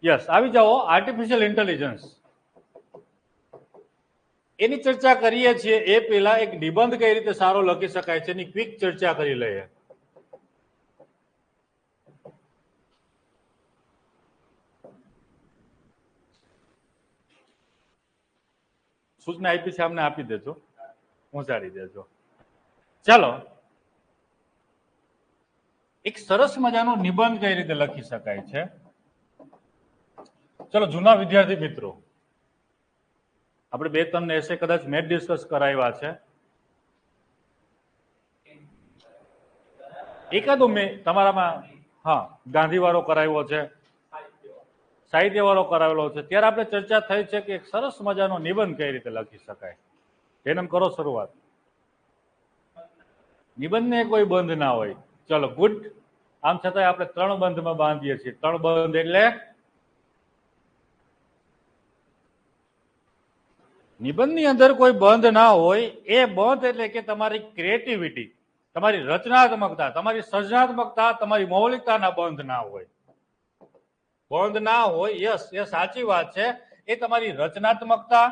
Yes, આવી જાઓ. Artificial intelligence એની ચર્ચા કરીએ છીએ એ પહેલા એક નિબંધ કઈ રીતે સારો લખી શકાય છે એની ક્વિક ચર્ચા કરી લઈએ. સૂચના આપી છે, અમને આપી દેજો, પહોંચાડી દેજો. ચાલો, એક સરસ મજાનો નિબંધ કઈ રીતે લખી શકાય છે. ચલો, જૂના વિદ્યાર્થી મિત્રો, આપણે 2-3 એસે કદાચ મેં ડિસ્કસ કરાવ્યા છે. એકાદો મેં તમારામાં ગાંધી વાળો કરાવ્યો છે, સાહિત્ય વાળો કરાવેલો છે. ત્યારે આપણે ચર્ચા થઈ છે કે એક સરસ મજાનો નિબંધ કઈ રીતે લખી શકાય. જેને કરો શરૂઆત. નિબંધને કોઈ બંધ ના હોય. ચલો, ગુડ. આમ છતાં આપણે 3 બંધમાં બાંધીએ છીએ. 3 બંધ એટલે નિબંધની અંદર કોઈ બંધ ના હોય. એ બંધ એટલે કે તમારી ક્રિએટિવિટી, તમારી રચનાત્મકતા, તમારી સર્જનાત્મકતા, તમારી મૌલિકતાના બંધ ના હોય. બંધ ના હોય. યસ, એ સાચી વાત છે. એ તમારી રચનાત્મકતા,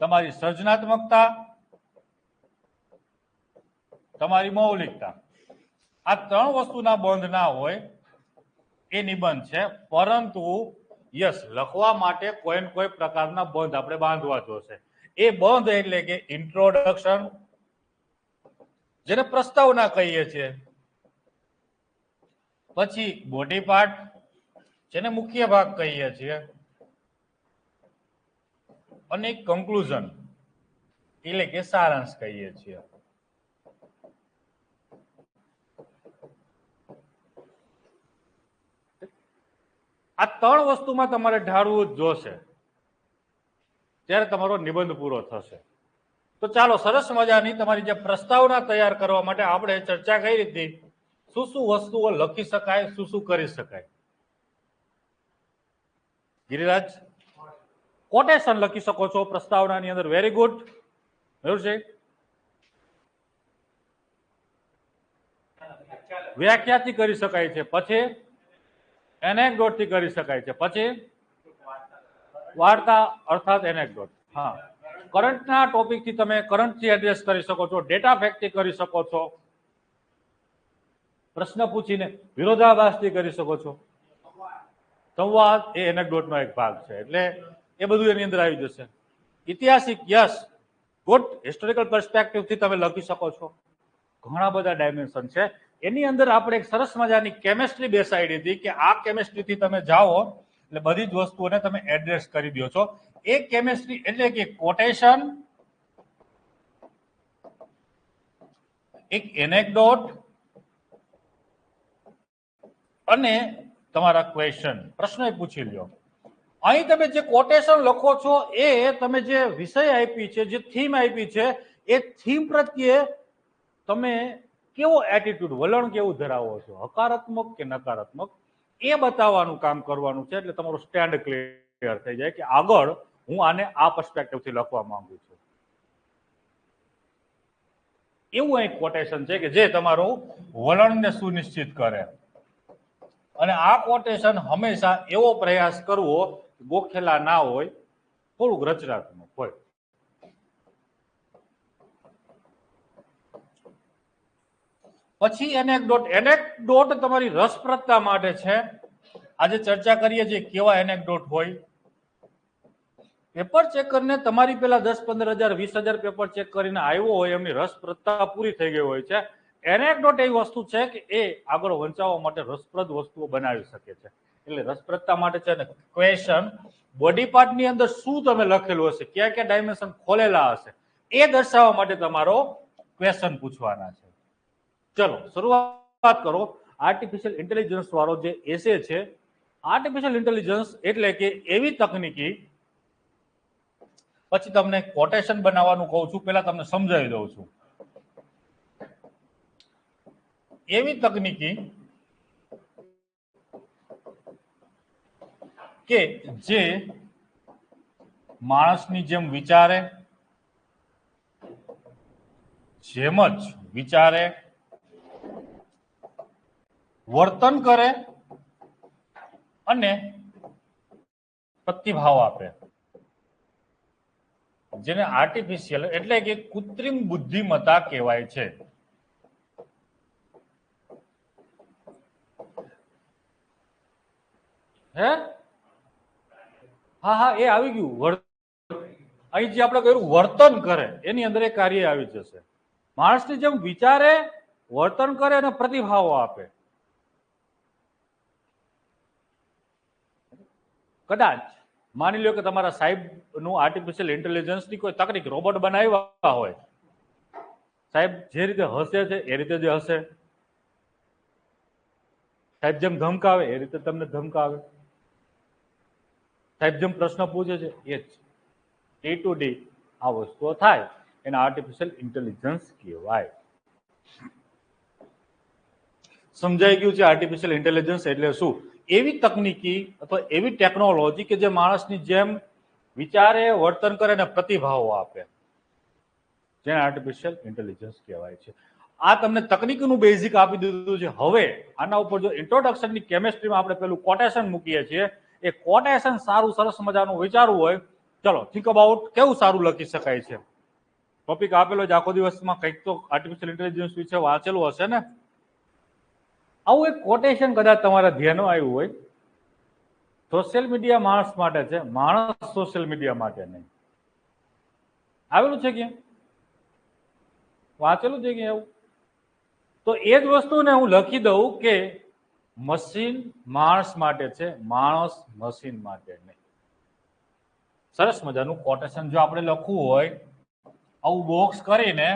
તમારી સર્જનાત્મકતા, તમારી મૌલિકતા, આ 3 વસ્તુના બંધ ના હોય એ નિબંધ છે. પરંતુ યસ, લખવા માટે કોઈ ને કોઈ પ્રકારના બંધ આપણે બાંધવા જોશે. એ બંધ એટલે કે ઇન્ટ્રોડક્શન, જેને પ્રસ્તાવના કહીએ છીએ. પછી બોડી પાર્ટ, જેને મુખ્ય ભાગ કહીએ છીએ. અને કન્ક્લુઝન એટલે કે સારાંશ કહીએ છીએ. આ 3 વસ્તુમાં તમારે ઢાળવું જ જોશે, ત્યારે તમારો નિબંધ પૂરો થશે. તો ચાલો, સરસ મજાની તમારી જે પ્રસ્તાવના તૈયાર કરવા માટે આપણે ચર્ચા કરી હતી, શું શું વસ્તુઓ લખી શકાય, શું શું કરી શકાય. ગિરિરાજ, કોટેશન લખી શકો છો પ્રસ્તાવનાની અંદર. Very good. બરાબર છે. વ્યાખ્યાથી કરી શકાય છે. પછી એનેક્ડોટ થી કરી શકાય છે. પછી વાર્તા અર્થાત એનેક્ડોટ. હા, કરંટના ટોપિકથી તમે કરંટથી એડ્રેસ કરી શકો છો. ડેટા ફેક્ટથી કરી શકો છો. પ્રશ્ન પૂછીને વિરોધાભાસથી કરી શકો છો. સંવાદ એ એનેક્ડોટનો એક ભાગ છે. એટલે એ બધું એની અંદર આવી જશે. ઐતિહાસિક, યસ, ગુડ. હિસ્ટોરિકલ પર્સપેક્ટિવથી તમે લખી શકો છો. ઘણા બધા ડાયમેન્શન છે. એની અંદર આપણે એક સરસ મજાની કેમેસ્ટ્રી બેસાડી હતી કે આ કેમેસ્ટ્રીથી તમે જાઓ એટલે બધી જ વસ્તુઓને તમે એડ્રેસ કરી દો છો. એ કેમેસ્ટ્રી એટલે કે કોટેશન, એક એનેક્ડોટ અને તમારા ક્વેશ્ચન, પ્રશ્ન પૂછી લ્યો. અહીં તમે જે કોટેશન લખો છો એ તમે જે વિષય આપી છે, જે થીમ આપી છે, એ થીમ પ્રત્યે તમે કેવો એટીટ્યુડ, વલણ કેવું ધરાવો છો, હકારાત્મક કે નકારાત્મક, એ બતાવવાનું કામ કરવાનું છે. એટલે તમારું સ્ટેન્ડ ક્લિયર થઈ જાય કે આગળ હું આને આ પર્સપેક્ટિવથી લખવા માંગુ છું. એવું એક કોટેશન છે કે જે તમારું વલણને સુનિશ્ચિત કરે. અને આ કોટેશન હંમેશા એવો પ્રયાસ કરવો ગોખેલા ના હોય, થોડુંક રચનાત્મક હોય. પછી એનેક્ડોટ. એનેક્ડોટ તમારી રસપ્રદતા માટે છે. આજે ચર્ચા કરીએ છીએ કેવા એનેક્ડોટ હોય. પેપર ચેકરને તમારી પેલા 10-15 હજાર 20,000 પેપર ચેક કરીને આવ્યો હોય, એમની રસપ્રદતા પૂરી થઈ ગઈ હોય છે. એનેક્ડોટ એવી વસ્તુ છે કે એ આગળ વંચાવવા માટે રસપ્રદ વસ્તુઓ બનાવી શકે છે. એટલે રસપ્રદતા માટે છે ને ક્વેશ્ચન, બોડી પાર્ટની અંદર શું તમે લખેલું હશે, ક્યાં ક્યાં ડાયમેન્શન ખોલેલા હશે, એ દર્શાવવા માટે તમારો ક્વેશ્ચન પૂછવાના છે. ચલો, શરૂઆત કરો. આર્ટિફિશિયલ ઇન્ટેલિજન્સ વાળો જે એસે છે, આર્ટિફિશિયલ ઇન્ટેલિજન્સ એટલે કે એવી તકનીકી, પછી તમને કોટેશન બનાવવાનું કહું છું, પહેલા તમને સમજાવી દઉં છું. એવી તકનીકી કે જે માણસની જેમ વિચારે, જેમ જ વિચારે, વર્તન કરે અને પ્રતિભાવ આપે, જેને આર્ટિફિશિયલ એટલે કે કૃત્રિમ બુદ્ધિમત્તા કહેવાય છે. હે હા એ આવી ગયું. અહીં જે આપણે કહ્યું વર્તન કરે એની અંદર એ કાર્ય આવી જશે. માણસની જેમ વિચારે, વર્તન કરે અને પ્રતિભાવો આપે. કદાચ માની લો કે તમારા સાહેબ નું આર્ટિફિશિયલ ઇન્ટેલિજન્સ ની કોઈ તકનીક રોબોટ બનાવ્યા હોય, સાહેબ જે રીતે હસે છે એ રીતે જ હશે, સાહેબ જેમ ધમકાવે એ રીતે તમને ધમકાવે, સાહેબ જેમ પ્રશ્ન પૂછે છે એ જ ડી ટુ ડી આ વસ્તુઓ થાય, એને આર્ટિફિશિયલ ઇન્ટેલિજન્સ કહેવાય. સમજાઈ ગયું છે આર્ટિફિશિયલ ઇન્ટેલિજન્સ એટલે શું? એવી તકનીકી અથવા એવી ટેકનોલોજી કે જે માણસની જેમ વિચારે, વર્તન કરે અને પ્રતિભાવો આપે, જેને આર્ટિફિશિયલ ઇન્ટેલિજન્સ કહેવાય છે. આ તમને તકનીકનું બેઝિક આપી દીધું છે. હવે આના ઉપર જો ઇન્ટ્રોડક્શનની કેમેસ્ટ્રીમાં આપણે પેલું કોટેશન મૂકીએ છીએ, એ કોટેશન સારું સરસ મજાનું વિચારવું હોય, ચલો થિંક અબાઉટ કેવું સારું લખી શકાય છે. ટોપિક આપેલો જ આખો દિવસમાં કંઈક તો આર્ટિફિશિયલ ઇન્ટેલિજન્સ વિશે વાંચેલું હશે ને. આવું એક કોટેશન કદાચ તમારા ધ્યાનમાં આવ્યું હોય, સોશિયલ મીડિયા માણસ માટે છે, માણસ સોશિયલ મીડિયા માટે નહીં. આવેલું છે ક્યાં? વાંચેલું છે ક્યાં એવું? તો એ જ વસ્તુને હું લખી દઉં કે મશીન માણસ માટે છે, માણસ મશીન માટે નહીં. સરસ મજાનું કોટેશન જો આપણે લખવું હોય, આવું બોક્સ કરીને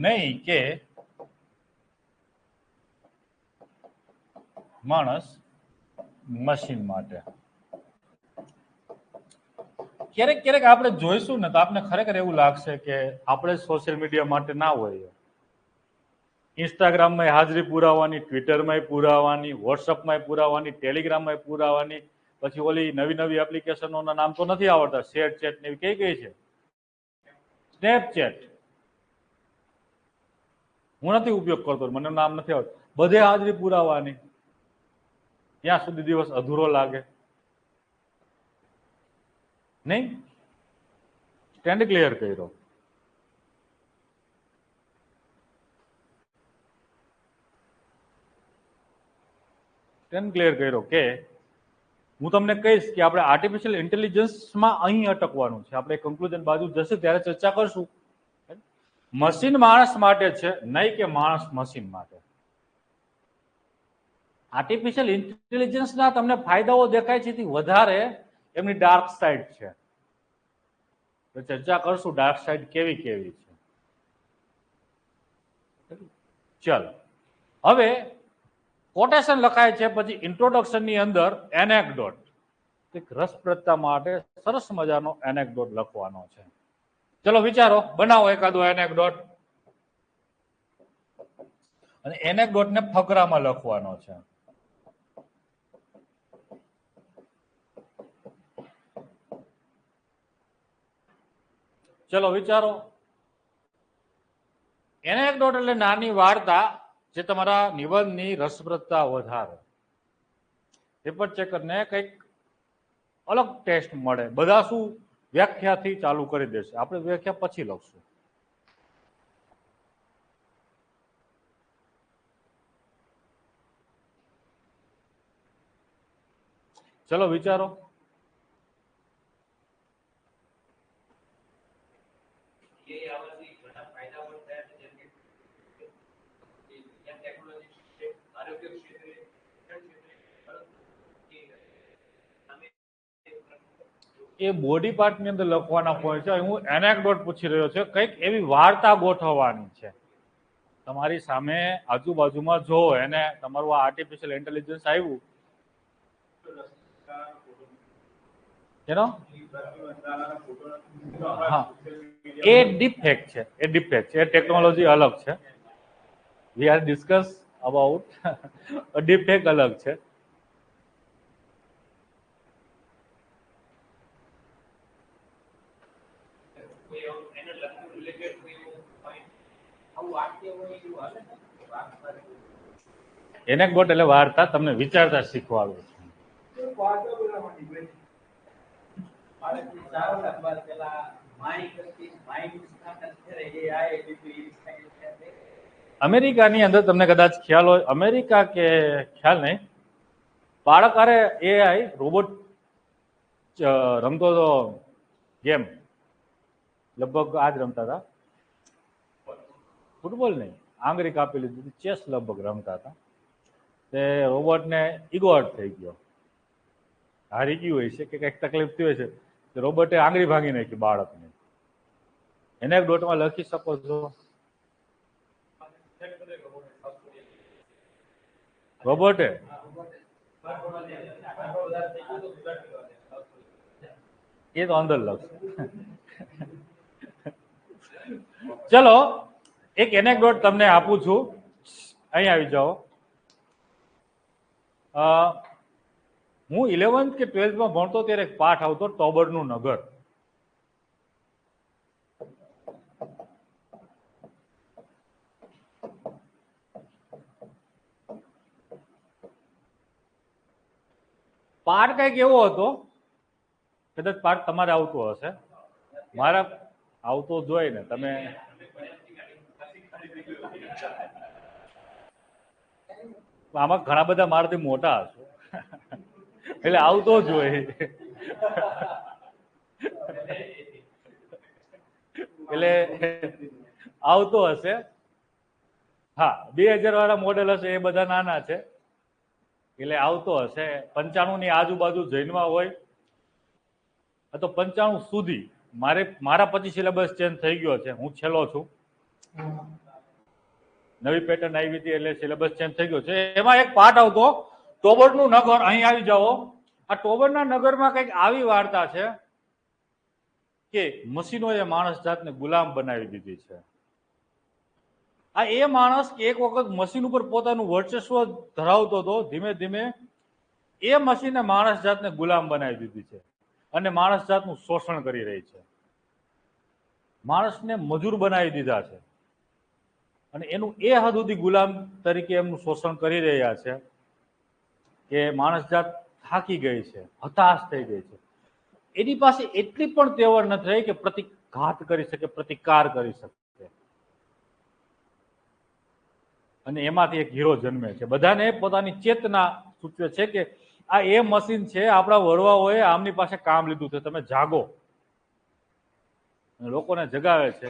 નહીં કે માણસ મશીન માટે. ક્યારેક ક્યારેક આપણે જોઈશું ને તો આપણે ખરેખર એવું લાગશે કે આપણે સોશિયલ મીડિયા માટે ના હોય. ઇન્સ્ટાગ્રામમાં હાજરી પુરાવાની, ટ્વિટરમાં પુરાવાની, વોટ્સઅપમાં પુરાવાની, ટેલિગ્રામમાં પુરાવાની, પછી ઓલી નવી નવી એપ્લિકેશનોના નામ તો નથી આવડતા, શેર ચેટ ને એવી કઈ છે, સ્નેપચેટ હું નથી ઉપયોગ કરતો, મને નામ નથી આવડતું. બધે હાજરી પુરાવાની, ત્યાં સુધી દિવસ અધૂરો લાગે નહીં. સ્ટેન્ડ ક્લિયર કર્યો. સ્ટેન્ડ ક્લિયર કર્યો કે હું તમને કહીશ કે આપણે આર્ટિફિશિયલ ઇન્ટેલિજન્સમાં અહીં અટકવાનું છે. આપણે કન્ક્લુઝન બાજુ જશે ત્યારે ચર્ચા કરશું. મશીન માણસ માટે છે, નહીં કે માણસ મશીન માટે. આર્ટિફિશિયલ ઇન્ટેલિજન્સના તમને ફાયદાઓ દેખાય છે, વધારે એમની ડાર્ક સાઈડ છે. તો ચર્ચા કરશું ડાર્ક સાઈડ કેવી કેવી છે. ચલો હવે કોટેશન લખાય છે, પછી ઇન્ટ્રોડક્શનની અંદર એનેક્ડોટ, એક રસપ્રદતા માટે સરસ મજાનો એનેક્ડોટ લખવાનો છે. ચલો વિચારો, બનાવો એકાદો એનેક્ડોટ, અને એનેક્ડોટને ફકરામાં લખવાનો છે. ચલો વિચારો. એનેક્ડોટ એટલે નાની વાર્તા જે તમારા નિબંધની રસપ્રદતા વધારે. પેપર ચેકરને કંઈક અલગ ટેસ્ટ મળે. બધા શું વ્યાખ્યાથી ચાલુ કરી દેશે, આપણે વ્યાખ્યા પછી લખશું. ચલો વિચારો. એ બોડી પાર્ટની અંદર લખવાના પોઈન્ટ છે. હું એનેક્ડોટ પૂછી રહ્યો છું, કંઈક એવી વાર્તા ગોઠવવાની છે. તમારી સામે આજુબાજુમાં જો એને તમારું આ આર્ટિફિશિયલ ઇન્ટેલિજન્સ આવ્યું, એનો હા એ ડીપફેક છે, એ ડીપફેક છે, એ ટેકનોલોજી અલગ છે. We are discuss about deepfake અલગ છે. એનેક્ડોટ એટલે વાર્તા, તમને વિચારતા શીખવાડું. અમેરિકાની અંદર તમને કદાચ ખ્યાલ હોય, અમેરિકા કે ખ્યાલ નહીં, બાળક અરે એઆઈ રોબોટ રમતો હતો ગેમ, લગભગ આજ રમતા હતા, ફૂટબોલ નહીં, આંગળી કાપી લીધી, ચેસ લગભગ રમતા હતા. તે રોબોટને ઈગો હર્ટ થઈ ગયો, હારી ગયું હોય છે કે કંઈક તકલીફ થઈ હોય છે, તો રોબોટે આંગળી ભાંગી નાખી બાળકને. એનેક્ડોટમાં લખી શકો છો. રોબોટે એ તો અંદર લખશે. ચલો એક એનેક્ડોટ તમને આપું છું, અહીં આવી જાઓ. હું 11th કે 12th ભણતો ત્યારે એક પાઠ આવતો, ટોબરનું નગર. પાઠ કઈક એવો હતો, કદાચ પાઠ તમારે આવતો હશે, મારા આવતો જોઈ ને તમે આમાં ઘણા બધા મારાથી મોટા હશો એટલે આવતો જ હોય. એટલે આવતો હશે. હા, 2000 વાળા મોડેલ હશે એ બધા નાના છે, એટલે આવતો હશે. 95 ની આજુબાજુ જૈનમાં હોય, તો 95 સુધી. મારા પછી સિલેબસ ચેન્જ થઈ ગયો છે, હું છેલ્લો છું, નવી પેટર્ન આવી હતી એટલે સિલેબસ ચેન્જ થઈ ગયો છે. એમાં એક પાઠ આવતો, ટોબરનું નગર. અહીં આવી જાઓ. આ ટોબરના નગરમાં કંઈક આવી વાર્તા છે કે મશીનોએ માણસ જાતને ગુલામ બનાવી દીધી છે. આ એ માણસ એક વખત મશીન ઉપર પોતાનું વર્ચસ્વ ધરાવતો હતો, ધીમે ધીમે એ મશીને માણસ જાતને ગુલામ બનાવી દીધી છે અને માણસ જાતનું શોષણ કરી રહી છે. માણસને મજૂર બનાવી દીધા છે અને એનું એ હદ સુધી ગુલામ તરીકે એમનું શોષણ કરી રહ્યા છે કે માણસ જાત થાકી ગઈ છે, હતાશ થઈ ગઈ છે. એની પાસે એટલી પણ તેવડ નથી રહી કે પ્રતિઘાત કરી શકે, પ્રતિકાર કરી શકે. અને એમાંથી એક હીરો જન્મે છે. બધાને પોતાની ચેતના સૂચવે છે કે આ એ મશીન છે, આપણા વડવાઓએ આમની પાસે કામ લીધું છે, તમે જાગો. લોકોને જગાવે છે.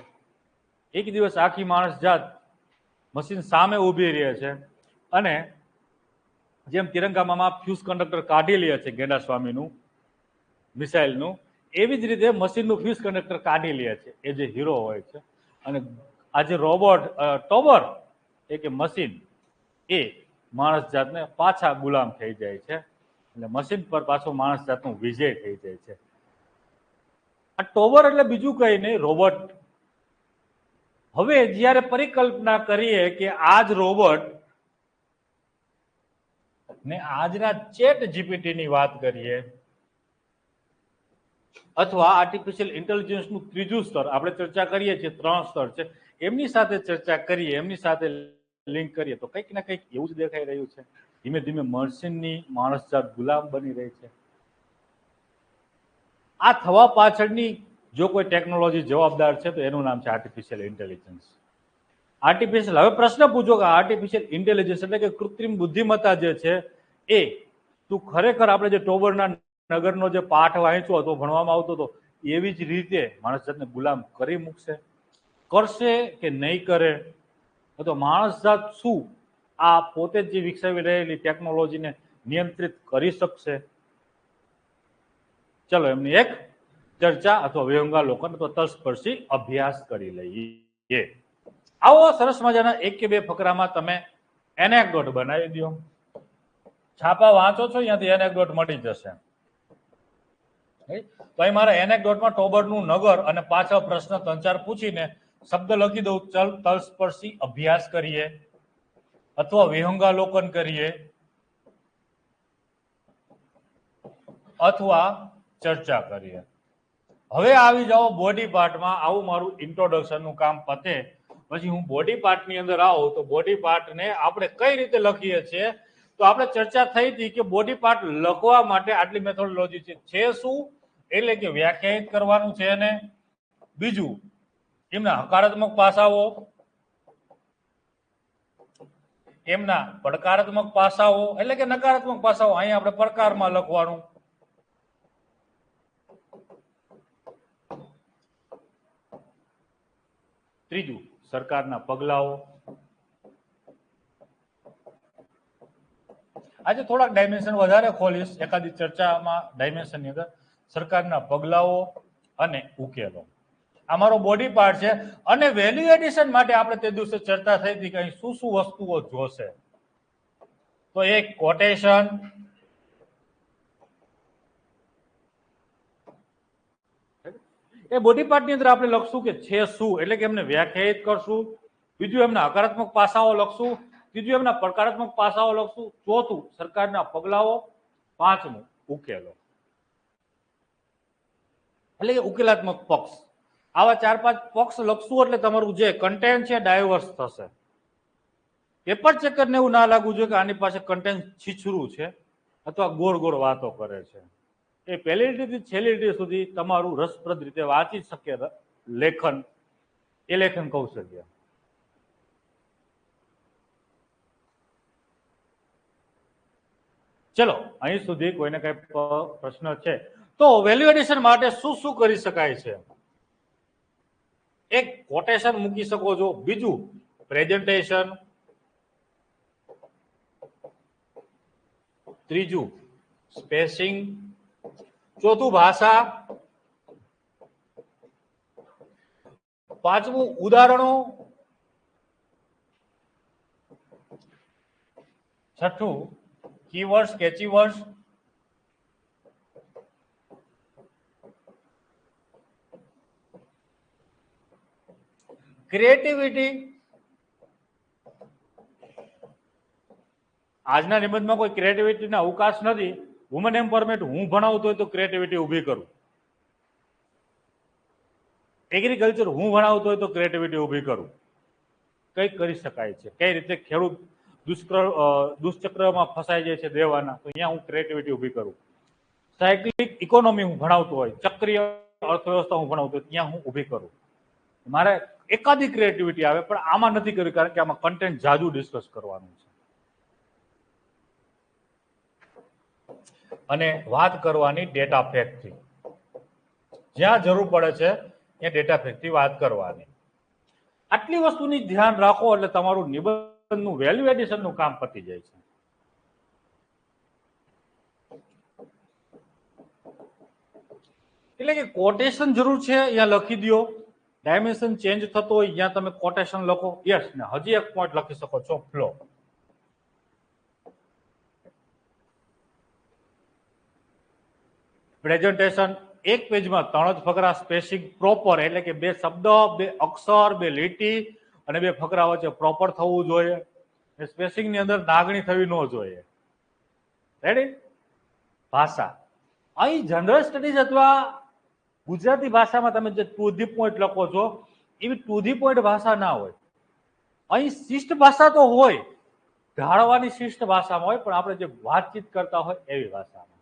એક દિવસ આખી માણસ જાત મશીન સામે ઊભી રહે છે અને જેમ તિરંગામાં ફ્યુઝ કંડક્ટર કાઢી લે છે ગેંડા સ્વામીનું મિસાઇલનું, એવી જ રીતે મશીનનું ફ્યુઝ કંડક્ટર કાઢી લે છે એ જે હીરો હોય છે. અને આ જે રોબોટ ટોબર એ કે મશીન, એ માણસ જાતને પાછા ગુલામ થઈ જાય છે એટલે મશીન પર પાછો માણસ જાતનો વિજય થઈ જાય છે. આ ટોબર એટલે બીજું કઈ નહીં, રોબોટ. હવે જ્યારે પરિકલ્પના કરીએ કે આજ રોબોટ ને આજના ચેટ જીપીટી ની વાત કરીએ અથવા આર્ટિફિશિયલ ઇન્ટેલિજન્સનું ત્રીજું સ્તર આપણે ચર્ચા કરીએ છીએ, 3 સ્તર છે, એમની સાથે ચર્ચા કરીએ, એમની સાથે લિંક કરીએ તો કંઈક ને કંઈક એવું જ દેખાઈ રહ્યું છે. ધીમે ધીમે મશીનની માણસ જાત ગુલામ બની રહી છે. આ થવા પાછળની જો કોઈ ટેકનોલોજી જવાબદાર છે તો એનું નામ છે આર્ટિફિશિયલ ઇન્ટેલિજન્સ. આર્ટિફિશિયલ, હવે પ્રશ્ન પૂછો કે આર્ટિફિશિયલ ઇન્ટેલિજન્સ એટલે કે કૃત્રિમ બુદ્ધિમત્તા જે છે એ તું ખરેખર આપણે જે ટોબરના નગરનો જે પાઠ વાંચ્યો હતો, ભણવામાં આવતો હતો, એવી જ રીતે માણસ જાતને ગુલામ કરી મૂકશે, કરશે કે નહીં કરે? તો માણસ જાત શું આ પોતે જ વિકસાવી રહેલી ટેકનોલોજીને નિયંત્રિત કરી શકશે? ચલો એમની એક ચર્ચા અથવા વિહંગાવલોકન અથવા તલસ્પર્શી અભ્યાસ કરી લઈએ. આવો સરસ મજાના એક કે બે ફકરામાં તમે એનેક્ડોટ બનાવી દો. છાપા વાંચો છો, અહીંયાથી એનેક્ડોટ મળી જશે. તો અહીં મારા એનેક્ડોટમાં ટોબરનું નગર અને પાછળ પ્રશ્ન 3-4 પૂછીને શબ્દ લખી દઉં, ચલ તલસ્પર્શી અભ્યાસ કરીએ અથવા વિહંગાવલોકન કરીએ અથવા ચર્ચા કરીએ. હવે આવી જાઓ બોડી પાર્ટમાં. આવું મારું ઇન્ટ્રોડક્શનનું કામ પતે પછી હું બોડી પાર્ટ ની અંદર આવું તો બોડી પાર્ટ ને આપણે કઈ રીતે લખીએ છીએ તો આપણે ચર્ચા થઈ હતી કે બોડી પાર્ટ લખવા માટે આટલી મેથોડોલોજી છે શું એટલે કે વ્યાખ્યાયિત કરવાનું છે અને બીજું એમના હકારાત્મક પાસાઓ, એમના પડકારાત્મક પાસાઓ એટલે કે નકારાત્મક પાસાઓ, અહીંયા આપણે પડકારમાં લખવાનું. ત્રીજું સરકારના પગલાઓ. આજે થોડાક ડાયમેન્શન વધારે ખોલીશ એકાદી ચર્ચામાં ડાયમેન્શનની અંદર. સરકારના પગલાઓ અને ઉકેલો આ મારો બોડી પાર્ટ છે. અને વેલ્યુ એડિશન માટે આપણે તે દિવસે ચર્ચા થઈ હતી કે શું શું વસ્તુઓ જોશે. તો એક કોટેશન, એ બોડી પાર્ટની અંદર આપણે લખશું કે છે શું એટલે કે એમને વ્યાખ્યાયિત કરશું. બીજું એમના હકારાત્મક પાસાઓ લખશું. ત્રીજું એમના પડકારાત્મક પાસાઓ લખશું. ચોથું સરકારના પગલાઓ. પાંચમું ઉકેલો એટલે કે ઉકેલાત્મક પક્ષ. આવા 4-5 પક્ષ લખશું એટલે તમારું જે કન્ટેન્ટ છે ડાયવર્સ થશે. પેપર ચેકરને એવું ના લાગવું જોઈએ કે આની પાસે કન્ટેન્ટ છીછરું છે અથવા ગોળ ગોળ વાતો કરે છે. એ પહેલી લીટીથી છેલ્લી લીટી સુધી તમારું રસપ્રદ રીતે વાંચી શકે લેખન, એ લેખન કૌશલ્ય. ચલો અહીં સુધી કોઈને કઈ પ્રશ્ન છે તો વેલ્યુ એડિશન માટે શું શું કરી શકાય છે? એક કોટેશન મૂકી શકો છો, બીજું પ્રેઝન્ટેશન, ત્રીજું સ્પેસિંગ, ચોથું ભાષા, પાંચમું ઉદાહરણો, છઠ્ઠું કીવર્ડ્સ, કેચીવર્ડ્સ, ક્રિએટિવિટી. આજના નિબંધમાં કોઈ ક્રિએટિવિટીના અવકાશ નથી. વુમન એમ્પાવરમેન્ટ હું ભણાવતો હોય તો ક્રિએટિવિટી ઊભી કરું. એગ્રીકલ્ચર હું ભણાવતો હોય તો ક્રિએટિવિટી ઊભી કરું. કઈ કરી શકાય છે, કઈ રીતે ખેડૂત દુષ્ચક્રમાં ફસાઈ જાય છે દેવાના, તો અહીંયા હું ક્રિએટિવિટી ઊભી કરું. સાયક્લિક ઇકોનોમી હું ભણાવતો હોય, ચક્રીય અર્થવ્યવસ્થા હું ભણાવતો હોય, ત્યાં હું ઊભી કરું. મારે એકાદી ક્રિએટિવિટી આવે પણ આમાં નથી કર્યું કારણ કે આમાં કન્ટેન્ટ જાજુ ડિસ્કસ કરવાનું છે. અને વાત કરવાની ડેટા ફેક્ટથી, જ્યાં જરૂર પડે છે ત્યાં ડેટા ફેક્ટથી વાત કરવાની. આટલી વસ્તુની ધ્યાન રાખો એટલે તમારું નિબંધનું વેલ્યુ એડિશનનું કામ પતી જાય છે. એટલે કે કોટેશન જરૂર છે અહીંયા લખી દો. ડાયમેન્શન ચેન્જ થતો હોય જ્યાં તમે કોટેશન લખો. યસ, ને હજી એક પોઈન્ટ લખી શકો છો, ફ્લો. પ્રેઝન્ટેશન એક પેજમાં 3 જ ફકરા, સ્પેસિંગ પ્રોપર એટલે કે 2 શબ્દ, 2 અક્ષર, 2 લીટી અને 2 ફકરા વચ્ચે પ્રોપર થવું જોઈએ. સ્પેસિંગની અંદર નાગણી થવી ન જોઈએ. રેડી? ભાષા અહીં જનરલ સ્ટડીઝ અથવા ગુજરાતી ભાષામાં તમે જે ટુ ધી પોઈન્ટ લખો છો એવી ટુ ધી પોઈન્ટ ભાષા ના હોય. અહીં શિષ્ટ ભાષા તો હોય, ઢાળવાની શિષ્ટ ભાષામાં હોય, પણ આપણે જે વાતચીત કરતા હોય એવી ભાષામાં.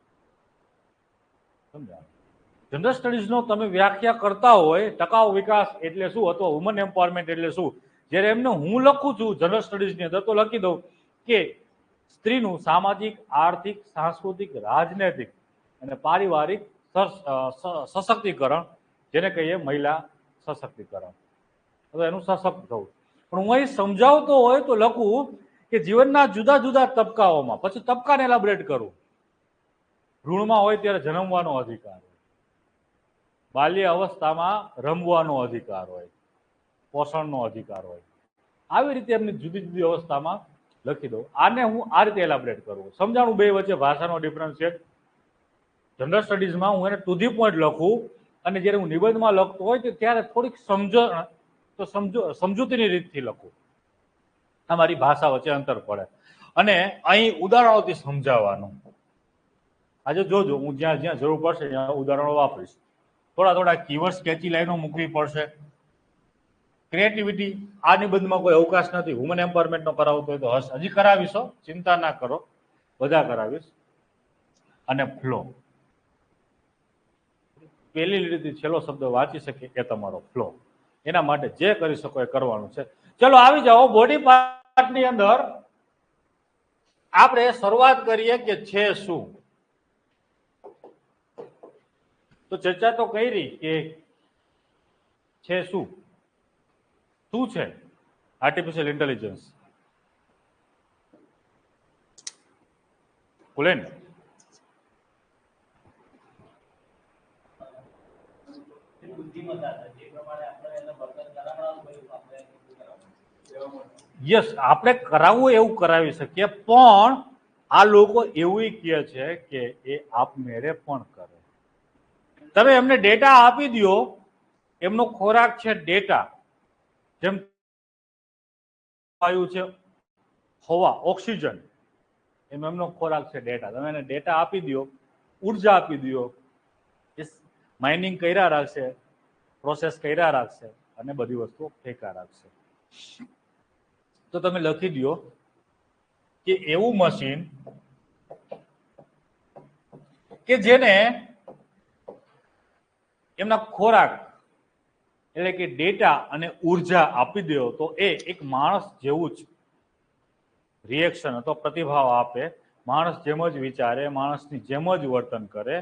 સમજાય? જનરલ સ્ટડીઝનો તમે વ્યાખ્યા કરતા હોય ટકાઉ વિકાસ એટલે શું અથવા વુમન એમ્પાવરમેન્ટ એટલે શું, જ્યારે એમને હું લખું છું જનરલ સ્ટડીઝની અંદર તો લખી દઉં કે સ્ત્રીનું સામાજિક, આર્થિક, સાંસ્કૃતિક, રાજનૈતિક અને પારિવારિક સશક્તિકરણ, જેને કહીએ મહિલા સશક્તિકરણ, એનું સશક્ત થવું. પણ હું અહીં સમજાવતો હોય તો લખું કે જીવનના જુદા જુદા તબક્કાઓમાં, પછી તબક્કાને એલાબરેટ કરું. ભ્રૂણમાં હોય ત્યારે જન્મવાનો અધિકાર હોય, બાલ્ય અવસ્થામાં રમવાનો અધિકાર હોય, પોષણનો અધિકાર હોય. આવી રીતે એમની જુદી જુદી અવસ્થામાં લખી દઉં. આને હું આ રીતે એલાબરેટ કરું. સમજાણું બે વચ્ચે ભાષાનો ડિફરન્શિએટ. જનરલ સ્ટડીઝમાં હું એને ટુ ધી પોઈન્ટ લખું અને જ્યારે હું નિબંધમાં લખતો હોય તો ત્યારે થોડીક સમજૂતીની રીતથી લખું. અમારી ભાષા વચ્ચે અંતર પડે અને અહીં ઉદાહરણોથી સમજાવવાનું. આજે જોજો હું જ્યાં જ્યાં જરૂર પડશે ત્યાં ઉદાહરણો વાપરીશ. થોડા કીવર્ડ્સ, કેચી લાઈનો મૂકવી પડશે. ક્રિએટિવિટી આ નિબંધમાં કોઈ અવકાશ નથી. વુમન એમ્પાવરમેન્ટનો કરાવતો હોય તો હજી કરાવીશો, ચિંતા ના કરો, બધા કરાવીશ. અને ફ્લો, પહેલી લીટીથી છેલ્લો શબ્દ વાંચી શકીએ એ તમારો ફ્લો. એના માટે જે કરી શકો એ કરવાનું છે. ચલો આવી જાઓ બોડી પાર્ટની અંદર. આપણે શરૂઆત કરીએ કે છે શું. તો ચર્ચા તો કરી કે છે શું છે આર્ટિફિશિયલ ઇન્ટેલિજન્સ. બોલે ને યસ, આપણે કરાવવું એવું કરાવી શકીએ, પણ આ લોકો એવું કહે છે કે એ આપમેળે પણ કરે. તમે એમને ડેટા આપી દો, એમનો ખોરાક છે ડેટા. જેમ વાયુ છે હવા, ઓક્સિજન, એમનો ખોરાક છે ડેટા. તમે એને ડેટા આપી દો, ઉર્જા આપી દો, એ માઇનિંગ કર્યા રાખશે, પ્રોસેસ કર્યા રાખશે અને બધી વસ્તુઓ ફેંકા રાખશે. તો તમે લખી દો કે એવું મશીન કે જેને એમના ખોરાક એટલે કે ડેટા અને ઉર્જા આપી દો તો એ એક માણસ જેવું જ રિએક્શન અથવા પ્રતિભાવ આપે, માણસ જેમ જ વિચારે, માણસની જેમ જ વર્તન કરે,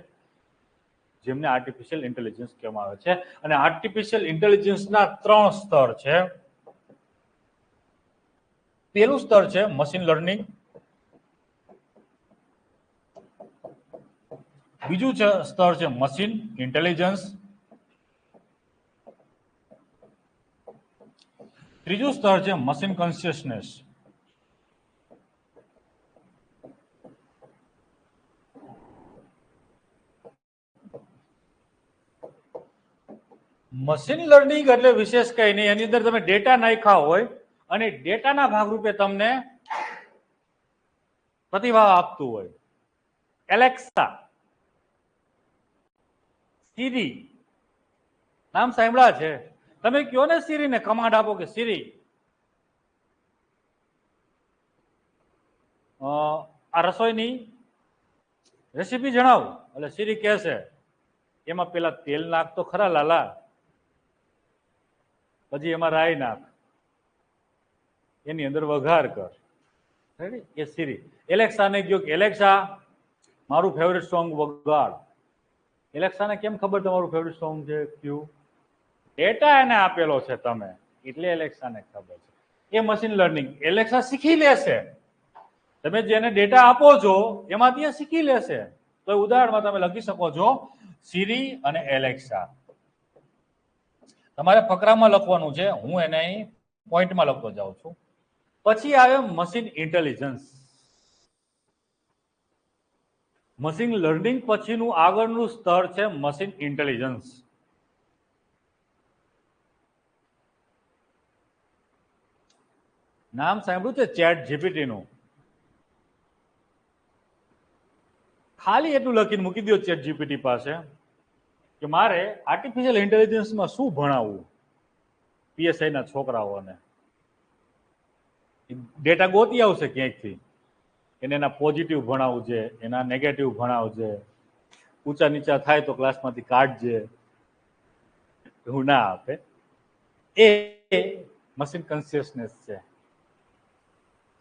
જેમને આર્ટિફિશિયલ ઇન્ટેલિજન્સ કહેવામાં આવે છે. અને આર્ટિફિશિયલ ઇન્ટેલિજન્સના 3 સ્તર છે. પહેલું સ્તર છે મશીન લર્નિંગ, બીજું સ્તર છે મશીન ઇન્ટેલિજન્સ, ત્રીજું સ્તર છે મશીન કોન્શિયસનેસ. મશીન લર્નિંગ એટલે વિશેષ કઈ નહીં, એની અંદર તમે ડેટા નાખ્યા હોય અને ડેટાના ભાગરૂપે તમને પ્રતિભાવ આપતું હોય. એલેક્સા, સીરી નામ સાંભળ્યા છે? તમે કયો ને સીરીને કમાન્ડ આપો કે સીરી આ રસોઈની રેસીપી જણાવો, એટલે સીરી કહેશે એમાં પેલા તેલ નાખ તો ખરા લાલા, પછી એમાં રાઈ નાખ, એની અંદર વઘાર કર. એ સીરી. એલેક્સાને કહ્યું કે એલેક્સા મારું ફેવરેટ સોંગ વગાડ. એલેક્સાને કેમ ખબર તમારું ફેવરેટ સોંગ છે કયું? ડેટા એને આપેલો છે તમે, એટલે એલેક્સાને ખબર છે. એ મશીન લર્નિંગ. એલેક્સા શીખી લેશે, તમે જેને ડેટા આપો છો એમાંથી શીખી લેશે. તો ઉદાહરણમાં તમે લખી શકો છો સીરી અને એલેક્સા. તમારે ફકરામાં લખવાનું છે, હું એને પોઈન્ટમાં લખતો જાઉં છું. પછી આવે મશીન ઇન્ટેલિજન્સ. મશીન લર્નિંગ પછીનું આગળનું સ્તર છે મશીન ઇન્ટેલિજન્સ. નામ સાંભળ્યું છે ચેટ જીપીટી નું? ખાલી એટલું લખીને મૂકી દો ચેટ જીપીટી પાસે કે મારે આર્ટિફિશિયલ ઇન્ટેલિજન્સમાં શું ભણાવવું પીએસઆઈ ના છોકરાઓને. ડેટા ગોતી આવશે ક્યાંકથી, એને એના પોઝિટિવ ભણાવવું છે, એના નેગેટિવ ભણાવજે, ઊંચા નીચા થાય તો ક્લાસમાંથી કાઢજે, એવું ના આપે. એ મશીન કોન્શિયસનેસ છે.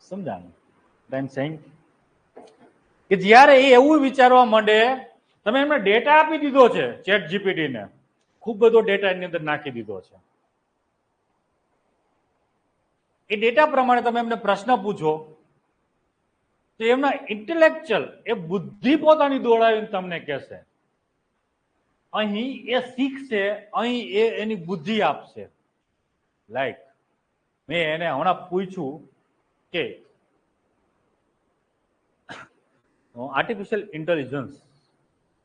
સમજાણું? ટાઈમ સેઇંગ કે જ્યારે એ એવું વિચારવા માંડે, તમે એમને ડેટા આપી દીધો છે ચેટ જીપીટીને, ખૂબ બધો ડેટા એની અંદર નાખી દીધો છે. એ ડેટા પ્રમાણે તમે એમને પ્રશ્ન પૂછો તો એમના ઇન્ટેલેક્ચ્યુઅલ એ બુદ્ધિ પોતાની દોડાવીને તમને કહેશે. અહીં એ શીખશે, અહીં એ એની બુદ્ધિ આપશે. લાઈક મેં એને હમણાં પૂછ્યું કે આર્ટિફિશિયલ ઇન્ટેલિજન્સ,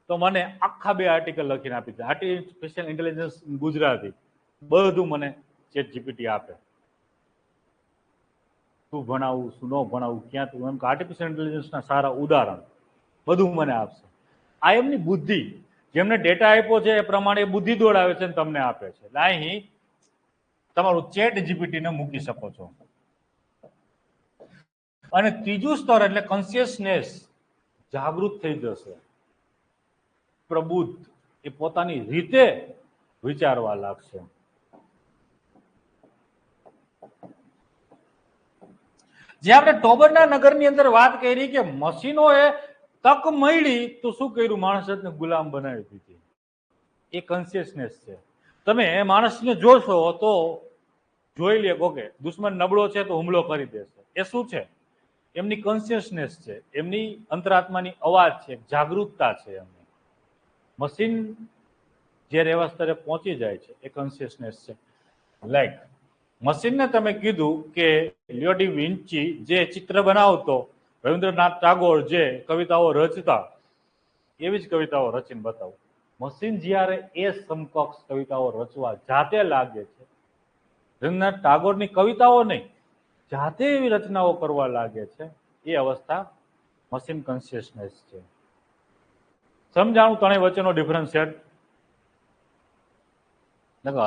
તો મને આખા 2 આર્ટિકલ લખીને આપી છે. આર્ટિફિશિયલ ઇન્ટેલિજન્સ ગુજરાતી બધું મને ચેટ જીપીટી આપે. શું ભણાવવું, શું ન ભણાવવું, ક્યાં તું, એમ કે આર્ટિફિશિયલ ઇન્ટેલિજન્સના સારા ઉદાહરણ બધું મને આપશે. આ એમની બુદ્ધિ, જેમને ડેટા આપ્યો છે એ પ્રમાણે બુદ્ધિ દોડાવે છે અને તમને આપે છે. એટલે અહીં તમારું ચેટ જીપીટી ને મૂકી શકો છો. અને ત્રીજું સ્તર એટલે કોન્શિયસનેસ, જાગૃત થઈ જશે, પ્રબુદ્ધ, એ પોતાની રીતે વિચારવા લાગશે. જે આપણે ટોબરના નગરની અંદર વાત કરી કે મશીનોએ તક મળી તો શું કર્યું, માણસને ગુલામ બનાવી દીધી. એ કોન્શિયસનેસ છે. તમે માણસને જોશો તો જોઈ લે કે દુશ્મન નબળો છે તો હુમલો કરી દેશે. એ શું છે? એમની કોન્શિયસનેસ છે, એમની અંતરાત્માની અવાજ છે, જાગૃતતા છે. એમની મશીન જે એવા સ્તરે પહોંચી જાય છે એ કોન્શિયસનેસ છે. લાઈક મશીનને તમે કીધું કે લિયોડી વિન્ચી જે ચિત્ર બનાવતો, રવિન્દ્રનાથ ટાગોર જે કવિતાઓ રચતા, એવી જ કવિતાઓ રચીને બતાવો. મશીન જ્યારે એ સમકક્ષ કવિતાઓ રચવા જાતે લાગે છે, રવિન્દ્રનાથ ટાગોરની કવિતાઓ નહીં, જાતે એવી રચનાઓ કરવા લાગે છે, એ અવસ્થા મશીન કોન્શિયસનેસ છે. સમજાણું ત્રણેય વચ્ચેનો ડિફરન્સ છે?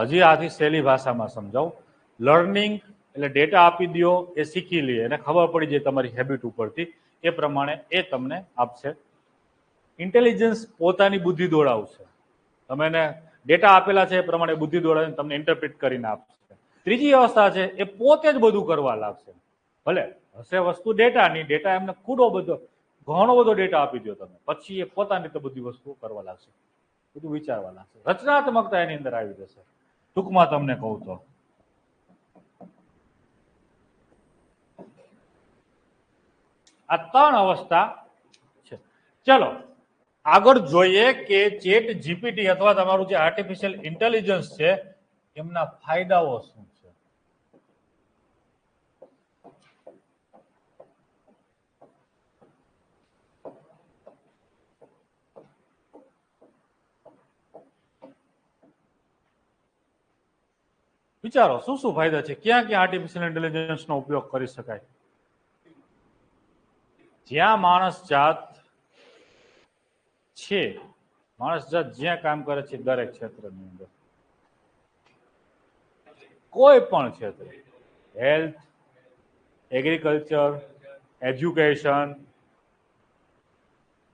હજી આથી સહેલી ભાષામાં સમજાવું. લર્નિંગ એટલે ડેટા આપી દો, એ શીખી લે અને ખબર પડી જાય તમારી હેબિટ ઉપરથી, એ પ્રમાણે એ તમને આપશે. ઇન્ટેલિજન્સ પોતાની બુદ્ધિ દોડાવશે. તમે એને ડેટા આપેલા છે એ પ્રમાણે બુદ્ધિ દોડાવીને તમને ઇન્ટરપ્રિટ કરીને આપશે. ત્રીજી અવસ્થા છે એ પોતે જ બધું કરવા લાગશે. ભલે હશે વસ્તુ ડેટાની, ડેટા એમને ઘણો બધો ડેટા આપી દો તમે, પછી એ પોતાની રીતે બધી વસ્તુઓ કરવા લાગશે, બધું વિચારવા લાગશે. રચનાત્મકતા એની અંદર આવી જશે. ટૂંકમાં તમને કહું તો આ ત્રણ અવસ્થા છે. ચલો આગળ જોઈએ કે ચેટ જીપીટી અથવા તમારું જે આર્ટિફિશિયલ ઇન્ટેલિજન્સ છે એમના ફાયદાઓ શું છે. વિચારો શું શું ફાયદા છે, ક્યાં ક્યાં આર્ટિફિશિયલ ઇન્ટેલિજન્સનો ઉપયોગ કરી શકાય. જ્યાં માણસ જાત છે, માણસ જાત જ્યાં કામ કરે છે દરેક ક્ષેત્રની અંદર, કોઈ પણ ક્ષેત્ર, health, agriculture, education,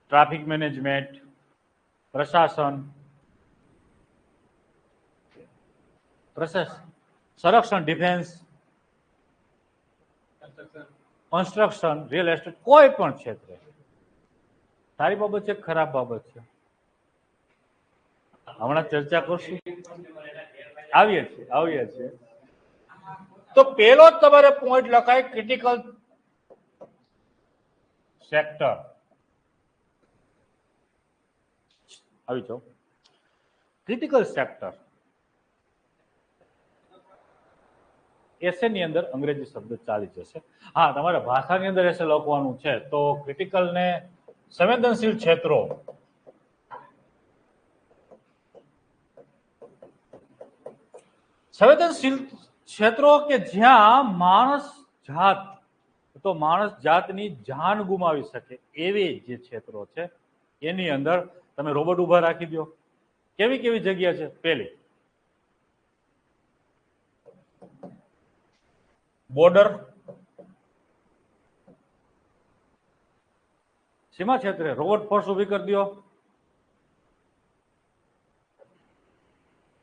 traffic management, પ્રશાસન, સંરક્ષણ, ડિફેન્સ, કન્સ્ટ્રક્શન, રિયલ એસ્ટેટ, કોઈ પણ ક્ષેત્રે. સારી બાબત છે, ખરાબ બાબત છે, હમણાં ચર્ચા કરશું. આવીએ છીએ. તો પેલો જ તમારે પોઈન્ટ લખાય ક્રિટિકલ સેક્ટર. આવી જાઓ. ક્રિટિકલ સેક્ટર એસે ની અંદર અંગ્રેજી શબ્દ ચાલી જશે. હા, તમારે ભાષાની અંદર એસે લખવાનું છે તો ક્રિટિકલ ને સંવેદનશીલ ક્ષેત્રો, સંવેદનશીલ ક્ષેત્રો કે જ્યાં માણસ જાતની જાન ગુમાવી શકે એવી જે ક્ષેત્રો છે એની અંદર તમે રોબોટ ઉભા રાખી દો. કેવી કેવી જગ્યા છે? પહેલી, બોર્ડર, સીમા ક્ષેત્રે રોબોટ ફોર્સ ઉભી કરી દો.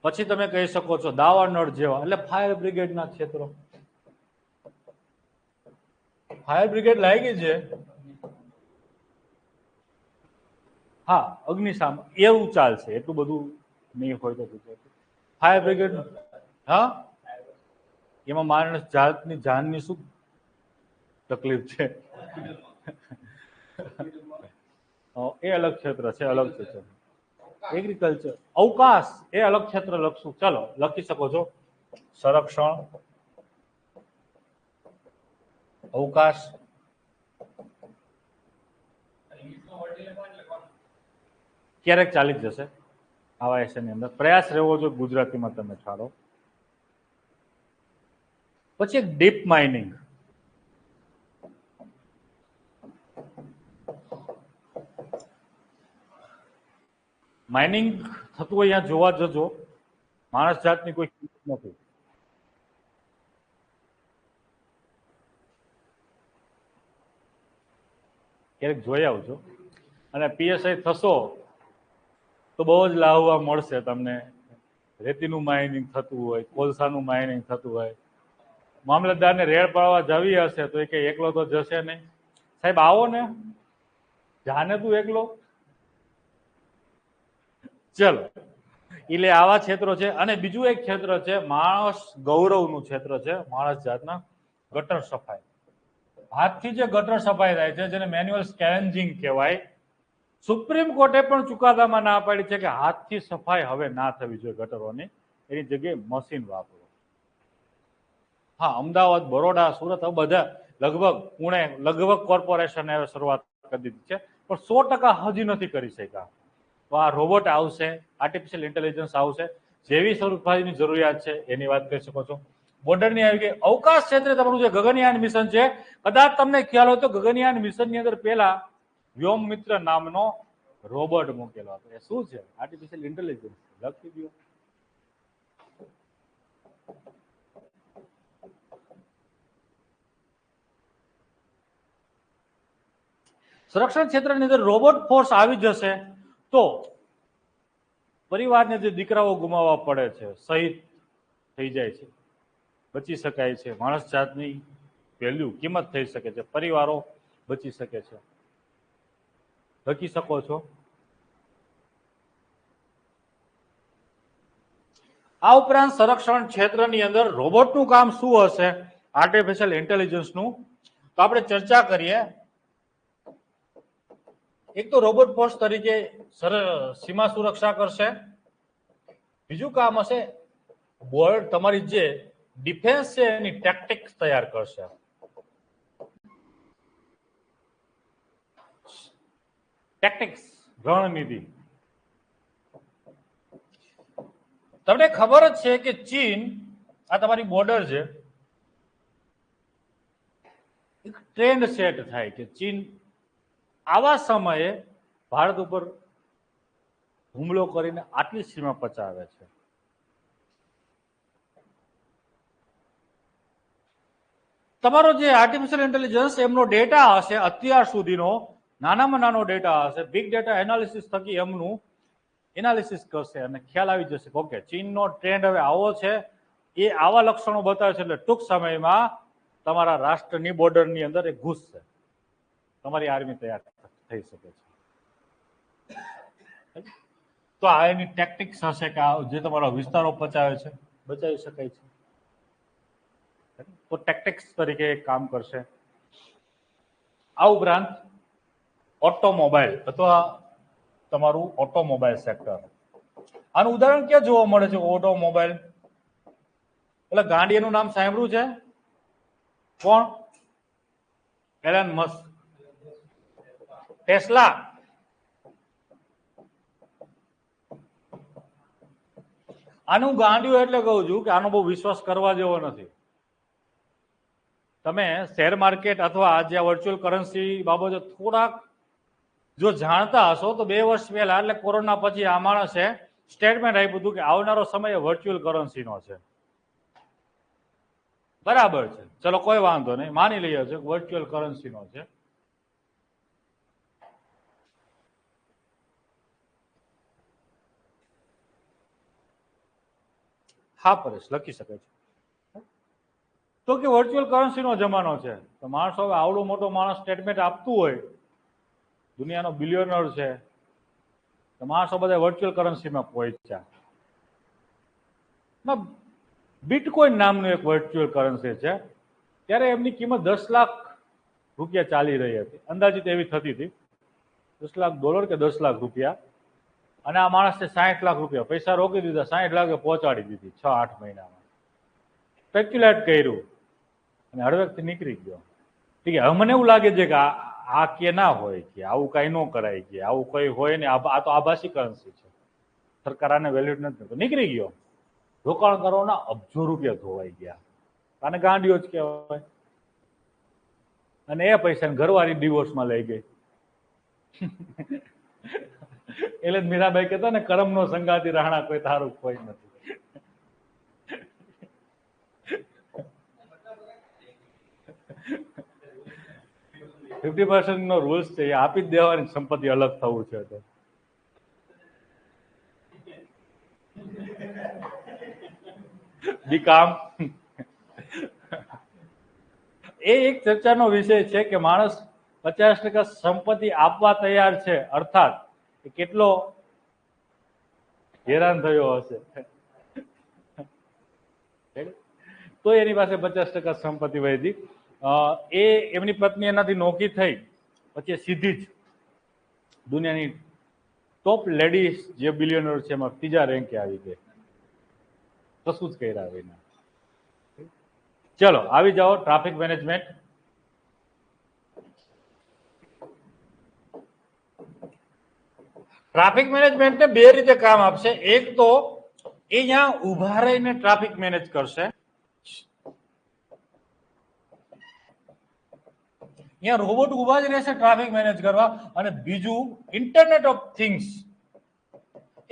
પછી તમે કહી શકો છો દાવાનળ જેવા, એટલે ફાયર બ્રિગેડના ક્ષેત્રો. ફાયર બ્રિગેડ લાગી છે, હા, અગ્નિશામ એવું ચાલશે, એટલું બધું નહીં હોય તો. ફાયર બ્રિગેડ, હા, એમાં માણસ જાનની શું તકલીફ છે? એ અલગ ક્ષેત્ર છે, અલગ ક્ષેત્ર. એગ્રીકલ્ચર, અવકાશ, એ અલગ ક્ષેત્ર લખશું. ચાલો લખી શકો છો. સંરક્ષણ, અવકાશ, ક્યારેક ચાલી જશે આવા એસેની અંદર. પ્રયાસ રહેવો જોઈએ ગુજરાતીમાં તમે ઠારો. પછી એક ડીપ માઇનિંગ, માઇનિંગ થતું હોય ત્યાં જોવા જજો. માણસ જાતની કોઈ કિંમત નથી. ક્યારેક જોઈ આવજો. અને પીએસઆઈ થશો તો બહુ જ લાવવા મળશે તમને. રેતીનું માઇનિંગ થતું હોય, કોલસાનું માઇનિંગ થતું હોય, મામલતદારને રેડ પાડવા જવી હશે તો એ કઈ એકલો તો જશે નહીં. સાહેબ આવો ને, જાને તું એકલો. ચલો, એટલે આવા ક્ષેત્રો છે. અને બીજું એક ક્ષેત્ર છે માણસ ગૌરવનું ક્ષેત્ર છે, માણસ જાતના ગટર સફાઈ. હાથથી જે ગટર સફાઈ થાય છે જેને મેન્યુઅલ સ્કેવેન્જિંગ કહેવાય. સુપ્રીમ કોર્ટે પણ ચુકાદામાં ના પાડી છે કે હાથથી સફાઈ હવે ના થવી જોઈએ ગટરોની, એની જગ્યાએ મશીન વાપરો. હા, અમદાવાદ, બરોડા, સુરત બધા લગભગ, પુણે લગભગ કોર્પોરેશને હવે શરૂઆત કરી દીધી છે, પણ 100% હજી નથી કરી શક્યા. તો આ રોબોટ આવશે, આર્ટિફિશિયલ ઇન્ટેલિજન્સ આવશે, જેવી સ્વરૂપની જરૂરિયાત છે એની વાત કરી શકો છો. બોર્ડરની આવી ગઈ. અવકાશ ક્ષેત્રે તમારું જે ગગનયાન મિશન છે, કદાચ તમને ખ્યાલ હોય તો ગગનયાન મિશનની અંદર પહેલા વ્યોમમિત્ર નામનો રોબોટ મૂકેલો હતો. એ શું છે? Artificial intelligence. લખી દો. સંરક્ષણ ક્ષેત્રની અંદર રોબોટ ફોર્સ આવી જશે તો પરિવારને જે દીકરાઓ ગુમાવવા પડે છે, શહીદ થઈ જાય છે, બચી શકાય છે. માણસ જાતની વેલ્યુ, કિંમત થઈ શકે છે, પરિવારો બચી શકે છે. લખી શકો છો. આ ઉપરાંત સંરક્ષણ ક્ષેત્રની અંદર રોબોટનું કામ શું હશે, આર્ટિફિશિયલ ઇન્ટેલિજન્સનું, તો આપણે ચર્ચા કરીએ. એક તો રોબોટ ફોર્સ તરીકે સીમા સુરક્ષા કરશે. બીજું કામ હશે બોર્ડ, તમારી જે ડિફેન્સ છે એની ટેક્ટિક્સ તૈયાર કરશે. ટેક્ટિક્સ, રણનીતિ. તમને ખબર જ છે કે ચીન, આ તમારી બોર્ડર છે, એક ટ્રેન્ડ સેટ થાય કે ચીન આવા સમયે ભારત ઉપર હુમલો કરીને આટલી સીમા પચાવે છે. તમારો જે આર્ટિફિશિયલ ઇન્ટેલિજન્સ એમનો ડેટા હશે અત્યાર સુધીનો, નાનામાં નાનો ડેટા હશે, બિગ ડેટા એનાલિસિસ થકી એમનું એનાલિસિસ કરશે અને ખ્યાલ આવી જશે કે ઓકે, ચીનનો ટ્રેન્ડ હવે આવો છે, એ આવા લક્ષણો બતાવે છે, એટલે ટૂંક સમયમાં તમારા રાષ્ટ્રની બોર્ડરની અંદર એ ઘૂસશે. તમારી આર્મી તૈયાર થઈ શકે છે. તો આ એની ટેક્ટિક્સ હશે કે જે તમારા વિસ્તારો બચાવી શકાય છે. તો ટેક્ટિક્સ તરીકે કામ કરશે. આ ઉપરાંત ઓટોમોબાઈલ અથવા તમારું ઓટોમોબાઈલ સેક્ટર, આનું ઉદાહરણ ક્યાં જોવા મળે છે? ઓટોમોબાઈલ એટલે ગાડીનું નામ સાંભળ્યું છે? કોણ? Elon Musk, Tesla. આનું ગાંડિયું એટલે કહું છું કે આનો બહુ વિશ્વાસ કરવા જેવો નથી. તમે શેર માર્કેટ અથવા આજે વર્ચ્યુઅલ કરન્સી બાબતે થોડાક જો જાણતા હશો તો 2 વર્ષ પહેલા, એટલે કોરોના પછી, આ માણસે સ્ટેટમેન્ટ આપ્યું હતું કે આવનારો સમય વર્ચ્યુઅલ કરન્સીનો છે. બરાબર છે, ચલો કોઈ વાંધો નહીં, માની લઈએ છે વર્ચ્યુઅલ કરન્સીનો છે. હા પરેશ, લખી શકે છે. તો કે વર્ચ્યુઅલ કરન્સીનો જમાનો છે. તો માણસો હવે આવડો મોટો માણસ સ્ટેટમેન્ટ આપતું હોય, દુનિયાનો બિલિયનર છે, તો માણસો બધા વર્ચ્યુઅલ કરન્સીમાં પહોંચ્યા. બિટકોઈન નામનું એક વર્ચ્યુઅલ કરન્સી છે. ત્યારે એમની કિંમત 10 લાખ રૂપિયા ચાલી રહી હતી, અંદાજિત એવી થતી હતી, $10 લાખ કે 10 લાખ રૂપિયા. અને આ માણસે 60 લાખ રૂપિયા પૈસા રોકી દીધા, 60 લાખે પહોંચાડી દીધી 6-8 મહિનામાં. સ્પેક્યુલેટ કર્યું અને હળવેકથી નીકળી ગયો. ઠીક છે, હવે મને એવું લાગે છે કે આ કે ના હોય, કે આવું કઈ ન કરાય, કે આવું કઈ હોય ને, આ તો આભાસી કરન્સી છે, સરકાર આને વેલ્યુ નથી. નીકળી ગયો. રોકાણકારોના અબજો રૂપિયા ધોવાઈ ગયા. આને ગાંડીઓ જ કહેવાય. અને એ પૈસા ઘરવાળી ડિવોર્સમાં લઈ ગઈ. એટલે મીરાબાઈ કહેતા ને, કરમનો સંગાતી રાણા કોઈ તારું કોઈ નથી. 50% નો રૂલ્સ છે, એ આપી જ દેવાની, સંપત્તિ અલગ થવું છે તો. બી કામ. એ એક ચર્ચાનો વિષય છે કે માણસ 50% સંપત્તિ આપવા તૈયાર છે, અર્થાત કેટલો હેરાન થયો હશે તો એની પાસે 50% સંપત્તિ વધી. એ એમની પત્ની એનાથી નોખી થઈ પછી સીધી જ દુનિયાની ટોપ લેડીઝ જે બિલિયનર છે એમાં ત્રીજા રેન્કે આવી ગઈ. કશું જ કર્યા વિના. ચલો આવી જાઓ ટ્રાફિક મેનેજમેન્ટ. ટ્રાફિક મેનેજમેન્ટને બે રીતે કામ આપશે. એક તો એ અહીંયા ઉભા રહીને ટ્રાફિક મેનેજ કરશે. અહીંયા રોબોટ ઉભા જ રહેશે ટ્રાફિક મેનેજ કરવા. અને બીજું ઇન્ટરનેટ ઓફ થિંગ્સ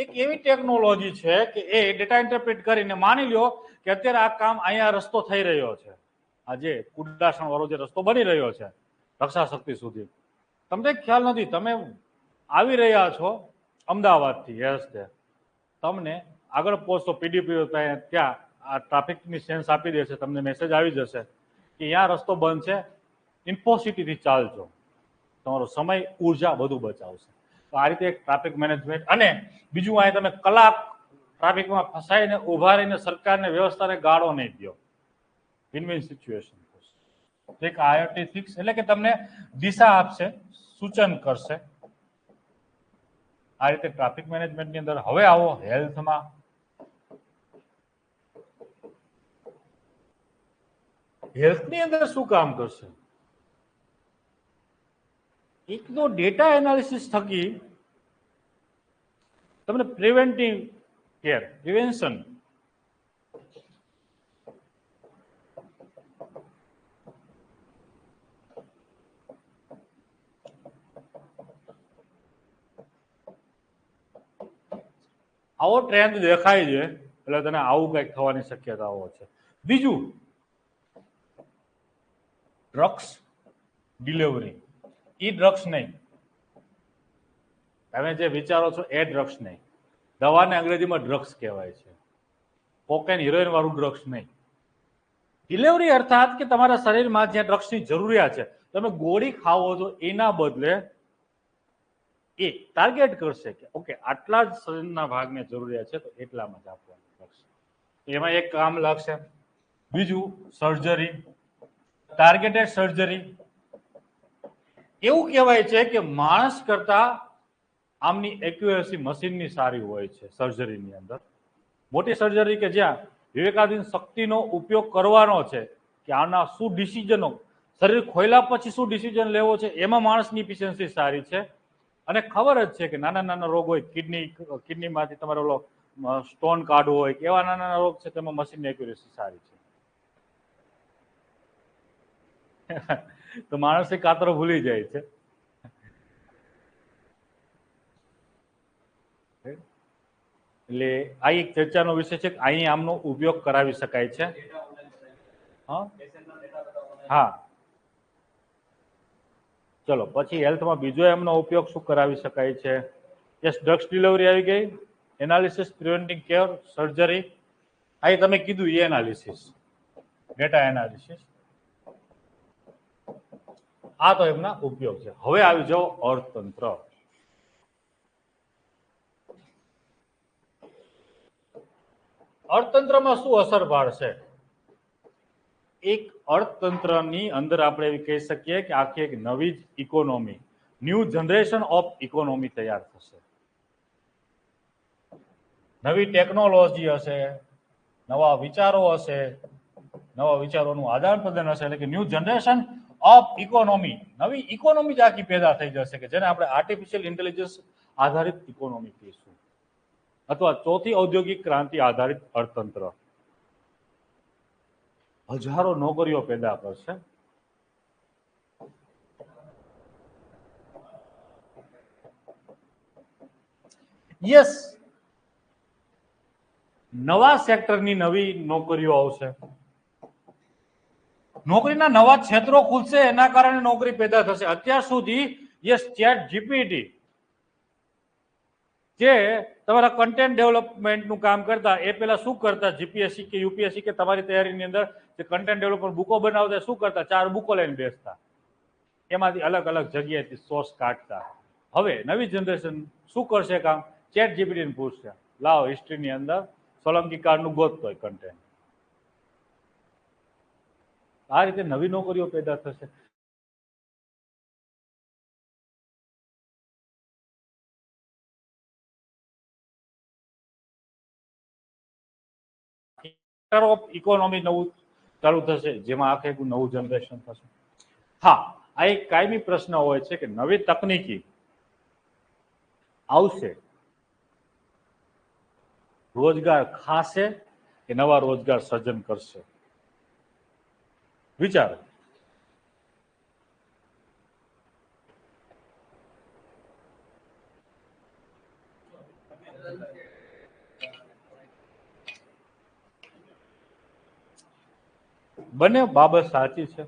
એક એવી ટેકનોલોજી છે કે એ ડેટા ઇન્ટરપ્રેટ કરીને માની લ્યો કે અત્યારે આ કામ અહીંયા રસ્તો થઈ રહ્યો છે, આજે કુડાસણ વાળો જે રસ્તો બની રહ્યો છે રક્ષા શક્તિ સુધી, તમને ખ્યાલ નથી, તમે આવી રહ્યા છો અમદાવાદથી રસ્તે, તમને આગળ પહોંચતો પીડીપી ત્યાં આ ટ્રાફિકની સેન્સ આપી દેશે, તમને મેસેજ આવી જશે કે અહીંયા રસ્તો બંધ છે, ઇન્ફોસિટીથી ચાલજો, તમારો સમય ઉર્જા બધું બચાવશે. તો આ રીતે એક ટ્રાફિક મેનેજમેન્ટ. અને બીજું અહીં તમે કલાક ટ્રાફિકમાં ફસાઈને ઉભા રહીને સરકારને વ્યવસ્થાને ગાળો નહીં દો, વિન વિન સિચ્યુએશન. એક IoT ફિક્સ એટલે કે તમને દિશા આપશે, સૂચન કરશે. આ રીતે ટ્રાફિક મેનેજમેન્ટની અંદર. હવે આવો હેલ્થમાં. હેલ્થની અંદર શું કામ કરશે? એક તો ડેટા એનાલિસિસ થકી તમને પ્રિવેન્ટિવ કેર, પ્રિવેન્શન, આવો ટ્રેન્ડ દેખાય છે એટલે તને આવું કંઈક થવાની શક્યતાઓ છે. બીજું ડ્રગ્સ ડિલિવરી. એ ડ્રગ્સ નહીં, તમે જે વિચારો છો એ ડ્રગ્સ નહીં. દવાને અંગ્રેજીમાં ડ્રગ્સ કહેવાય છે, કોકેન હિરોઈન વાળું ડ્રગ્સ નહીં. ડિલિવરી અર્થાત કે તમારા શરીરમાં જ્યાં ડ્રગ્સની જરૂરિયાત છે, તમે ગોળી ખાવો છો એના બદલે એ ટાર્ગેટ કરશે કે ઓકે આટલા જ શરીરના ભાગને જરૂરિયાત છે તો એટલામાં જ આપવાનું ડ્રગ્સ. એમાં એક કામ લાગશે. બીજું સર્જરી, ટાર્ગેટેડ સર્જરી. એવું કહેવાય છે કે માણસ કરતા આમની એક્યુરેસી મશીનની સારી હોય છે સર્જરીની અંદર. મોટી સર્જરી કે જ્યાં વિવેકાધીન શક્તિનો ઉપયોગ કરવાનો છે કે આના શું ડિસિઝનો, શરીર ખોલ્યા પછી શું ડિસિઝન લેવો છે, એમાં માણસની ઇફિશિયન્સી સારી છે. અને ખબર જ છે કે નાના નાના રોગ હોય, કિડનીમાંથી તમારે ઓલો સ્ટોન કાઢવો હોય કે એવા નાના નાના રોગ છે, તેમાં મશીનની એક્યુરેસી સારી છે. તો માણસે કાતરો ભૂલી જાય છે. એટલે આ એક ચર્ચાનો વિષય છે કે અહીં આમનો ઉપયોગ કરાવી શકાય છે. હા, ચલો પછી હેલ્થમાં બીજો એમનો ઉપયોગ શું કરાવી શકાય છે? યસ, ડ્રગ્સ ડિલિવરી આવી ગઈ, એનાલિસિસ, પ્રિવેન્ટિવ કેર, સર્જરી. અહીં તમે કીધું એ એનાલિસિસ, ડેટા એનાલિસિસ. આ તો એમના ઉપયોગ છે. હવે આવી જાઓ અર્થતંત્ર. અર્થતંત્રમાં શું અસર પાડશે? એક અર્થતંત્રની અંદર આપણે એવી કહી શકીએ કે આખી એક નવી જ economy, new generation of economy તૈયાર થશે. નવી ટેકનોલોજી હશે, નવા વિચારો હશે, નવા વિચારોનું આદાન પ્રદાન હશે, એટલે કે ન્યૂ જનરેશન ઓફ ઇકોનોમી, નવી ઇકોનોમી જ આખી પેદા થઈ જશે કે જેને આપણે આર્ટિફિશિયલ ઇન્ટેલિજન્સ આધારિત ઇકોનોમી કહીશું, અથવા ચોથી ઔદ્યોગિક ક્રાંતિ આધારિત અર્થતંત્ર. હજારો નોકરીઓ પેદા કરશે. યસ, નવા સેક્ટરની નવી નોકરીઓ આવશે. નોકરીના નવા ક્ષેત્રો ખુલશે, એના કારણે નોકરી પેદા થશે. અત્યાર સુધી યસ, ચેટ જીપીટી જે તમારા કન્ટેન્ટ ડેવલપમેન્ટનું કામ કરતા, એ પેલા શું કરતા, જીપીએસસી કે યુપીએસસી કે તમારી તૈયારીની અંદર જે કન્ટેન્ટ ડેવલપમેન્ટ બુકો બનાવતા, શું કરતા, 4 બુકો લઈને બેસતા, એમાંથી અલગ અલગ જગ્યાએથી સોર્સ કાઢતા. હવે નવી જનરેશન શું કરશે કામ? ચેટ જીપીટી ને પૂછશે, લાવો હિસ્ટ્રીની અંદર સોલંકી કાળનું ગોતતો હોય કન્ટેન્ટ. આ રીતે નવી નોકરીઓ પેદા થશે. ઓફ ઇકોનોમી નવું ચાલુ થશે, જેમાં આખે નવું જનરેશન થશે. હા, આ એક કાયમી પ્રશ્ન હોય છે કે નવી તકનીકી આવશે, રોજગાર ખાશે કે નવા રોજગાર સર્જન કરશે? વિચારો. બંને બાબત સાચી છે.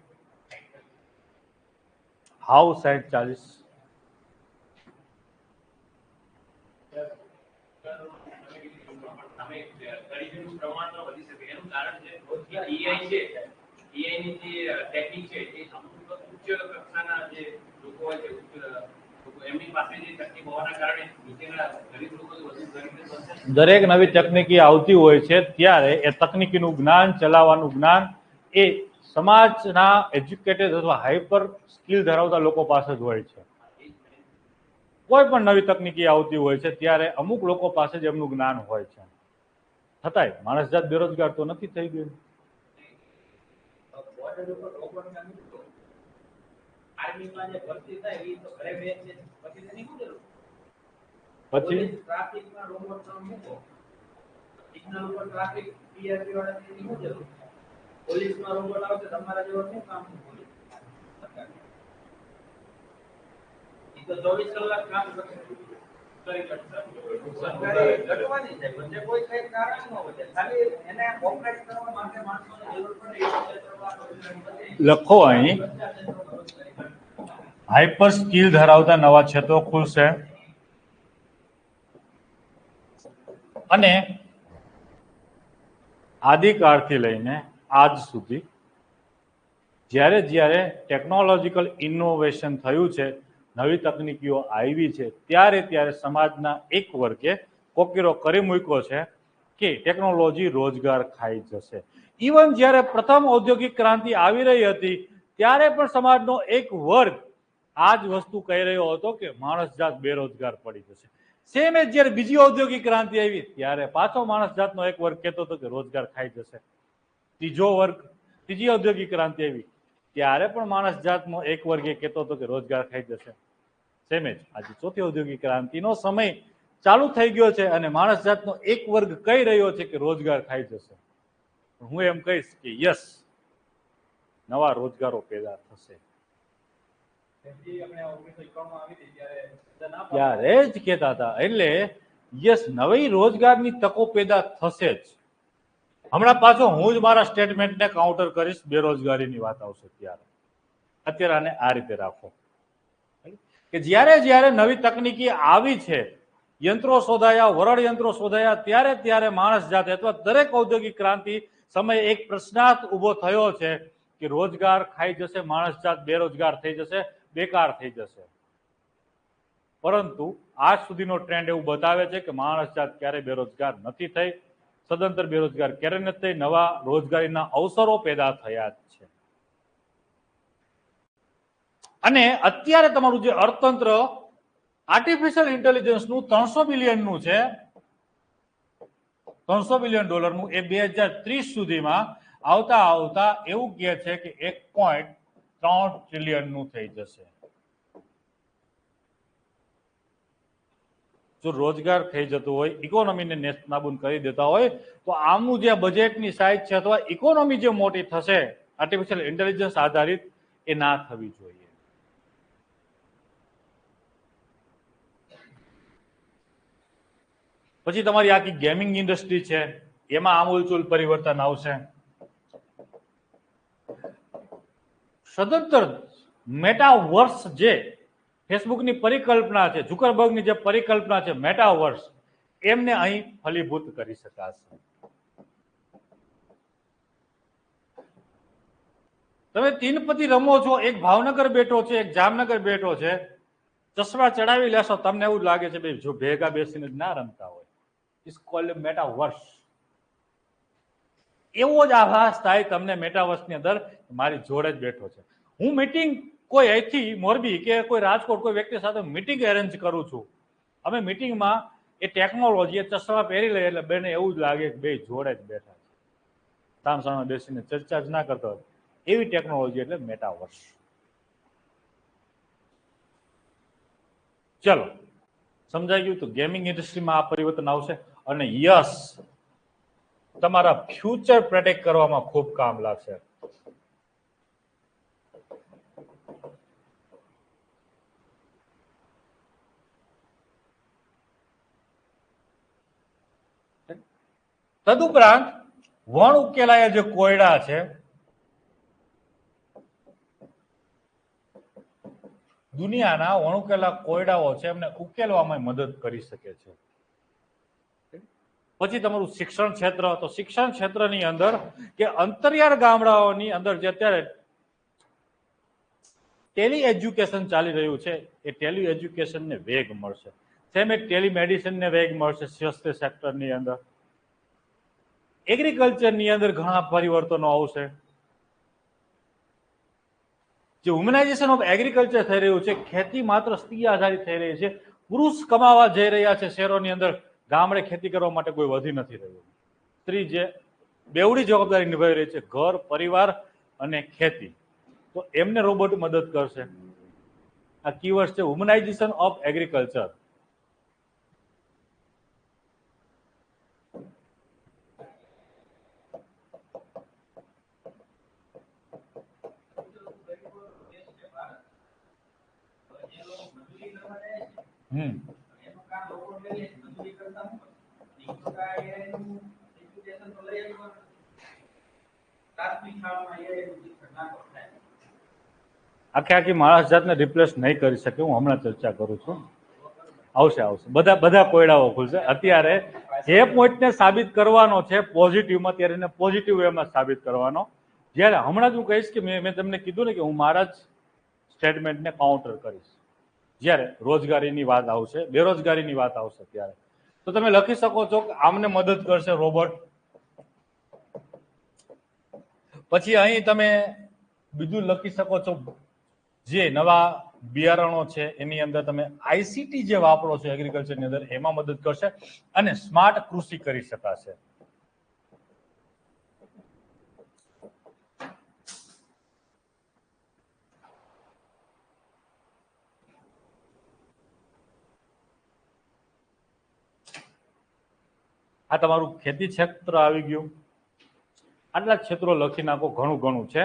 હાવ 60-40 દરેક નવી તકનીકી આવતી હોય છે ત્યારે એ તકનીકીનું જ્ઞાન, ચલાવવાનું જ્ઞાન એ સમાજના એજ્યુકેટેડ અથવા હાઈપર સ્કિલ ધરાવતા લોકો પાસે જ હોય છે. કોઈ પણ નવી તકનીકી આવતી હોય છે ત્યારે અમુક લોકો પાસે જ એમનું જ્ઞાન હોય છે. છતાંય માણસ જાત બેરોજગાર તો નથી થઈ ગયું. લખો અહીં, હાઈપર સ્કિલ ધરાવતા નવા ક્ષેત્રો ખુલશે અને આદિકાળથી લઈને આજ સુધી જ્યારે જ્યારે ટેકનોલોજીકલ ઇનોવેશન થયું છે, નવી તકનીકીઓ આવી છે, ત્યારે ત્યારે સમાજના એક વર્ગે કોકીરો કરી મૂક્યો છે કે ટેકનોલોજી રોજગાર ખાઈ જશે. ઇવન જ્યારે પ્રથમ ઔદ્યોગિક ક્રાંતિ આવી રહી હતી ત્યારે પણ સમાજનો એક વર્ગ આ જ વસ્તુ કહી રહ્યો હતો કે માણસ જાત બેરોજગાર પડી જશે. સેમ એજ જ્યારે બીજી ઔદ્યોગિક ક્રાંતિ આવી ત્યારે પાછો માણસ જાતનો એક વર્ગ કહેતો હતો કે રોજગાર ખાઈ જશે. ત્રીજો વર્ગ, ત્રીજી ઔદ્યોગિક ક્રાંતિ આવી ત્યારે પણ માણસ જાતનો એક વર્ગ એ કહેતો હતો કે રોજગાર ખાઈ જશે. સેમ જ આજે ચોથી ઔદ્યોગિક ક્રાંતિનો સમય ચાલુ થઈ ગયો છે અને માણસ જાતનો એક વર્ગ કહી રહ્યો છે કે રોજગાર ખાઈ જશે. હું એમ કહીશ કે યસ, નવા રોજગારો પેદા થશે. ત્યારે જ કહેતા હતા. એટલે યસ, નવી રોજગારની તકો પેદા થશે જ. હમણાં પાછો હું જ મારા સ્ટેટમેન્ટને કાઉન્ટર કરીશ, બેરોજગારીની વાત આવશે ત્યારે. અત્યારે આને આ રીતે રાખો કે જ્યારે જ્યારે નવી તકનીકી આવી છે, યંત્રો શોધાયા, વરડ યંત્રો શોધાયા, ત્યારે ત્યારે માણસ જાતે અથવા દરેક ઔદ્યોગિક ક્રાંતિ સમયે એક પ્રશ્નાર્થ ઉભો થયો છે કે રોજગાર ખાઈ જશે, માણસ જાત બેરોજગાર થઈ જશે, બેકાર થઈ જશે. પરંતુ આજ સુધીનો ટ્રેન્ડ એવું બતાવે છે કે માણસ જાત ક્યારેય બેરોજગાર નથી થઈ, સદંતર બેરોજગાર ક્યારે નથી થઈ, નવા રોજગારીના અવસરો પેદા થયા જ છે. અને અત્યારે તમારું જે અર્થતંત્ર આર્ટિફિશિયલ ઇન્ટેલિજન્સનું 300 બિલિયનનું છે, $300 બિલિયન એ 2030 સુધીમાં આવતા આવતા એવું કહે છે કે 1.3 ટ્રિલિયનનું થઈ જશે. જો રોજગાર થઈ જતું હોય, ઇકોનોમીને નેસ્તનાબૂદ કરી દેતા હોય, તો આમનું જે બજેટની સાઇઝ છે અથવા ઇકોનોમી જે મોટી થશે આર્ટિફિશિયલ ઇન્ટેલિજન્સ આધારિત, એ ના થવી જોઈએ. પછી તમારી આખી ગેમિંગ ઇન્ડસ્ટ્રી છે, એમાં આમૂલચૂલ પરિવર્તન આવશે. સદંતર મેટાવર્સ જે ફેસબુકની પરિકલ્પના છે, ઝુકરબર્ગની જે પરિકલ્પના છે મેટાવર્સ, એમને અહીં ફલીભૂત કરી શકાશે. તમે તીનપતિ રમો છો, એક ભાવનગર બેઠો છે, એક જામનગર બેઠો છે, ચશ્મા ચડાવી લેશો, તમને એવું લાગે છે ભાઈ જો ભેગા બેસીને જ ના રમતા હોય. It's called metaverse. એવો જ આભાસ થાય તમને મેટાવર્સની અંદર મારી જોડે જ બેઠો છે. હું મીટિંગ કોઈ અહીંથી મોરબી કે કોઈ રાજકોટ કોઈ વ્યક્તિ સાથે મીટિંગ એરેન્જ કરું છું. અમે મીટિંગમાં એ ટેકનોલોજી એ ચશ્મા પહેરી લઈએ એટલે બેને એવું જ લાગે કે બે જોડે જ બેઠા છે, સામસામે બેસીને ચર્ચા જ ના કરતો હોય. એવી ટેકનોલોજી એટલે મેટાવર્સ. ચલો, સમજાઈ ગયું? તો ગેમિંગ ઇન્ડસ્ટ્રીમાં આ પરિવર્તન આવશે અને યસ, તમારા ફ્યુચર પ્રોટેક્ટ કરવામાં ખૂબ કામ લાગશે. તદુપરાંત વણ ઉકેલાયા જે કોયડા છે, દુનિયાના વણુકેલા કોયડાઓ છે, એમને ઉકેલવામાં મદદ કરી શકે છે. પછી તમારું શિક્ષણ ક્ષેત્ર, તો શિક્ષણ ક્ષેત્રની અંદર કે અંતરિયાળ ગામડાઓની અંદર જે અત્યારે ટેલી એજ્યુકેશન ચાલી રહ્યું છે, એ ટેલી એજ્યુકેશનને વેગ મળશે. સેમ એ ટેલિમેડિસિનને વેગ મળશે સ્વાસ્થ્ય સેક્ટરની અંદર. એગ્રીકલ્ચરની અંદર ઘણા પરિવર્તનો આવશે. જે વુમનાઇઝેશન ઓફ એગ્રીકલ્ચર થઈ રહ્યું છે, ખેતી માત્ર સ્ત્રી આધારિત થઈ રહી છે. પુરુષ કમાવા જઈ રહ્યા છે શહેરોની અંદર, ગામડે ખેતી કરવા માટે કોઈ વધી નથી રહ્યું. સ્ત્રી જે બેવડી જવાબદારી નિભાવી રહી છે, ઘર, પરિવાર અને ખેતી, તો એમને રોબોટ મદદ કરશે. આ કીવર્ડ છે વુમનાઇઝેશન ઓફ એગ્રીકલ્ચર. આખી માણસ જાતને રિપ્લેસ નહીં કરી શકે. હું હમણાં ચર્ચા કરું છું. આવશે બધા કોયડાઓ ખુલશે. અત્યારે જે પોઈન્ટને સાબિત કરવાનો છે પોઝિટિવમાં, ત્યારે એને પોઝિટિવ વેમાં સાબિત કરવાનો. જ્યારે હમણાં જ હું કહીશ કે મેં તમને કીધું ને કે હું મારા જ સ્ટેટમેન્ટને કાઉન્ટર કરીશ. જ્યારે રોજગારીની વાત આવશે, બેરોજગારીની વાત આવશે, ત્યારે તો તમે લખી શકો છો કે આમને મદદ કરશે રોબોટ. પછી અહીં તમે બીજું લખી શકો છો, જે નવા બિયારણો છે એની અંદર તમે આઈસીટી જે વાપરો છો એગ્રીકલ્ચરની અંદર, એમાં મદદ કરશે અને સ્માર્ટ કૃષિ કરી શકાશે. આ તમારું ખેતી ક્ષેત્ર આવી ગયું. આટલા ક્ષેત્રો લખી નાખો, ઘણું છે.